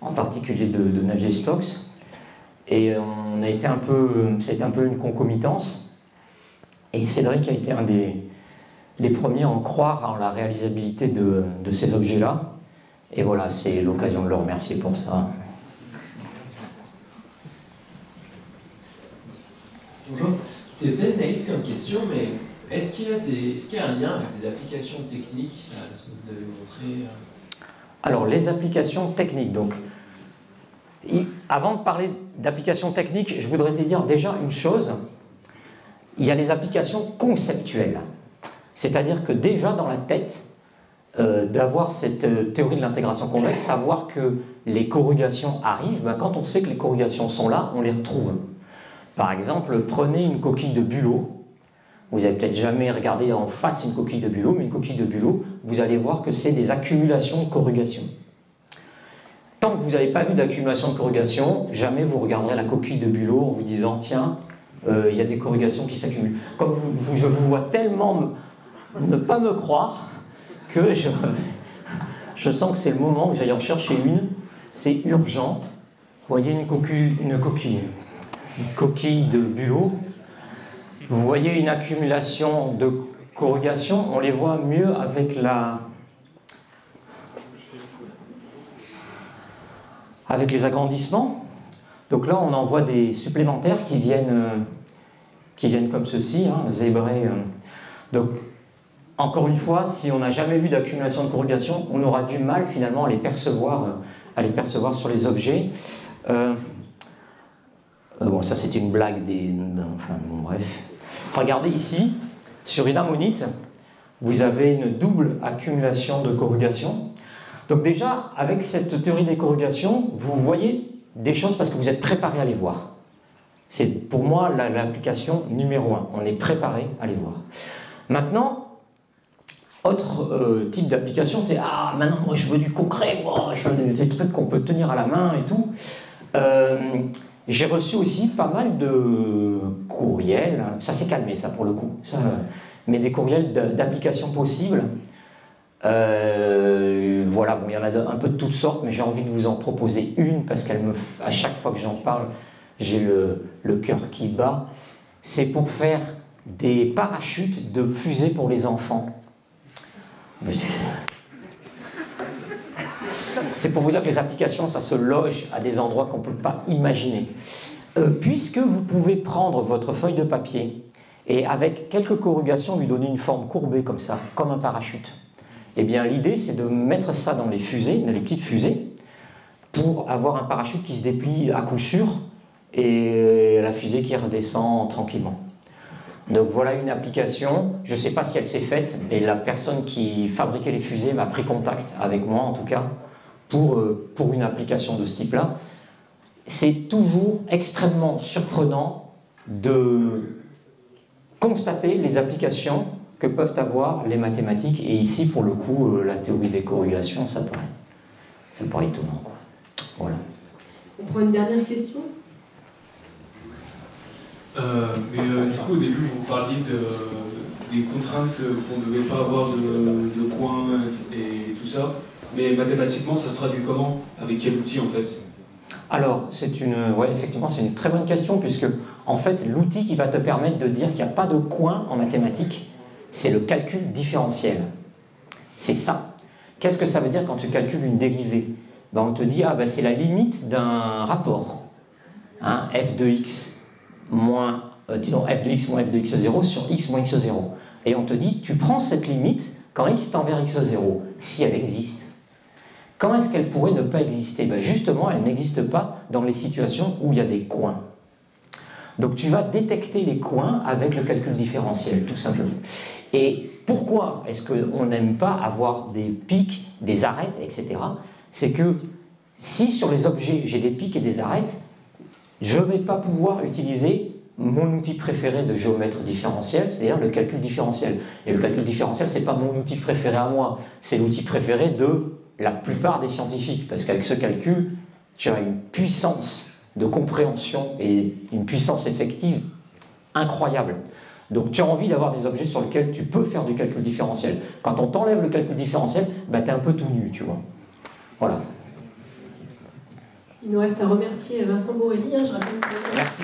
en particulier de Navier-Stokes, et c'était un peu une concomitance, et Cédric a été un des premiers à en croire en la réalisabilité de ces objets-là. Et voilà, c'est l'occasion de le remercier pour ça. Bonjour, c'est peut-être naïf comme question, mais est-ce qu'il y a un lien avec des applications techniques, ce que vous avez montré Alors, les applications techniques, donc, avant de parler d'applications techniques, je voudrais te dire déjà une chose. Il y a les applications conceptuelles. C'est-à-dire que déjà dans la tête, d'avoir cette théorie de l'intégration convexe, savoir que les corrugations arrivent, quand on sait que les corrugations sont là, on les retrouve. Par exemple, prenez une coquille de Bülow. Vous n'avez peut-être jamais regardé en face une coquille de Bülow, mais une coquille de Bülow, vous allez voir que c'est des accumulations de corrugations. Tant que vous n'avez pas vu d'accumulation de corrugation, jamais vous regarderez la coquille de Bülow en vous disant « Tiens, il y a des corrugations qui s'accumulent ». Comme je vous vois tellement ne pas me croire que je sens que c'est le moment que j'aille en chercher une. C'est urgent. Vous voyez une coquille de Bülow. Vous voyez une accumulation de corrugations. On les voit mieux avec avec les agrandissements. Donc là, on en voit des supplémentaires qui viennent comme ceci, hein, zébrés. Donc, encore une fois, si on n'a jamais vu d'accumulation de corrugation, on aura du mal finalement à les percevoir sur les objets. Bon, ça c'est une blague enfin, bon, bref. Regardez ici, sur une ammonite, vous avez une double accumulation de corrugation. Donc déjà, avec cette théorie des corrugations, vous voyez des choses parce que vous êtes préparé à les voir. C'est pour moi l'application numéro 1. On est préparé à les voir. Maintenant, autre type d'application, c'est « Ah, maintenant, moi, je veux du concret, je veux des trucs qu'on peut tenir à la main et tout. » J'ai reçu aussi pas mal de courriels. Ça s'est calmé, ça, pour le coup. Mais des courriels d'applications possibles. Voilà, bon, il y en a un peu de toutes sortes, mais j'ai envie de vous en proposer une parce à chaque fois que j'en parle, j'ai le cœur qui bat. C'est pour faire des parachutes de fusées pour les enfants. C'est pour vous dire que les applications, ça se loge à des endroits qu'on ne peut pas imaginer. Puisque vous pouvez prendre votre feuille de papier et avec quelques corrugations lui donner une forme courbée comme ça, comme un parachute. Eh bien, l'idée, c'est de mettre ça dans les fusées, dans les petites fusées, pour avoir un parachute qui se déplie à coup sûr et la fusée qui redescend tranquillement. Donc voilà une application, je ne sais pas si elle s'est faite, mais la personne qui fabriquait les fusées m'a pris contact avec moi, en tout cas, pour une application de ce type-là. C'est toujours extrêmement surprenant de constater les applications que peuvent avoir les mathématiques. Et ici, pour le coup, la théorie des corrélations, ça paraît étonnant. Voilà. On prend une dernière question. Du coup, au début, vous parliez des contraintes qu'on ne devait pas avoir de coins et tout ça. Mais mathématiquement, ça se traduit comment? Avec quel outil, en fait? Alors, ouais, effectivement, c'est une très bonne question, puisque, en fait, l'outil qui va te permettre de dire qu'il n'y a pas de coin en mathématiques, c'est le calcul différentiel. C'est ça. Qu'est-ce que ça veut dire quand tu calcules une dérivée? Ben, on te dit, c'est la limite d'un rapport. Hein, f de x moins, f de x moins f de x0 sur x moins x0. Et on te dit, tu prends cette limite quand x tend vers x0, si elle existe. Quand est-ce qu'elle pourrait ne pas exister? Ben justement, elle n'existe pas dans les situations où il y a des coins. Donc tu vas détecter les coins avec le calcul différentiel, tout simplement. Et pourquoi est-ce qu'on n'aime pas avoir des pics, des arêtes, etc. C'est que si sur les objets j'ai des pics et des arêtes, je ne vais pas pouvoir utiliser mon outil préféré de géomètre différentiel, c'est-à-dire le calcul différentiel. Et le calcul différentiel, ce n'est pas mon outil préféré à moi, c'est l'outil préféré de la plupart des scientifiques, parce qu'avec ce calcul, tu as une puissance de compréhension et une puissance effective incroyable. Donc tu as envie d'avoir des objets sur lesquels tu peux faire du calcul différentiel. Quand on t'enlève le calcul différentiel, tu es un peu tout nu, tu vois. Voilà. Il nous reste à remercier Vincent Borelli, je rappelle. Merci.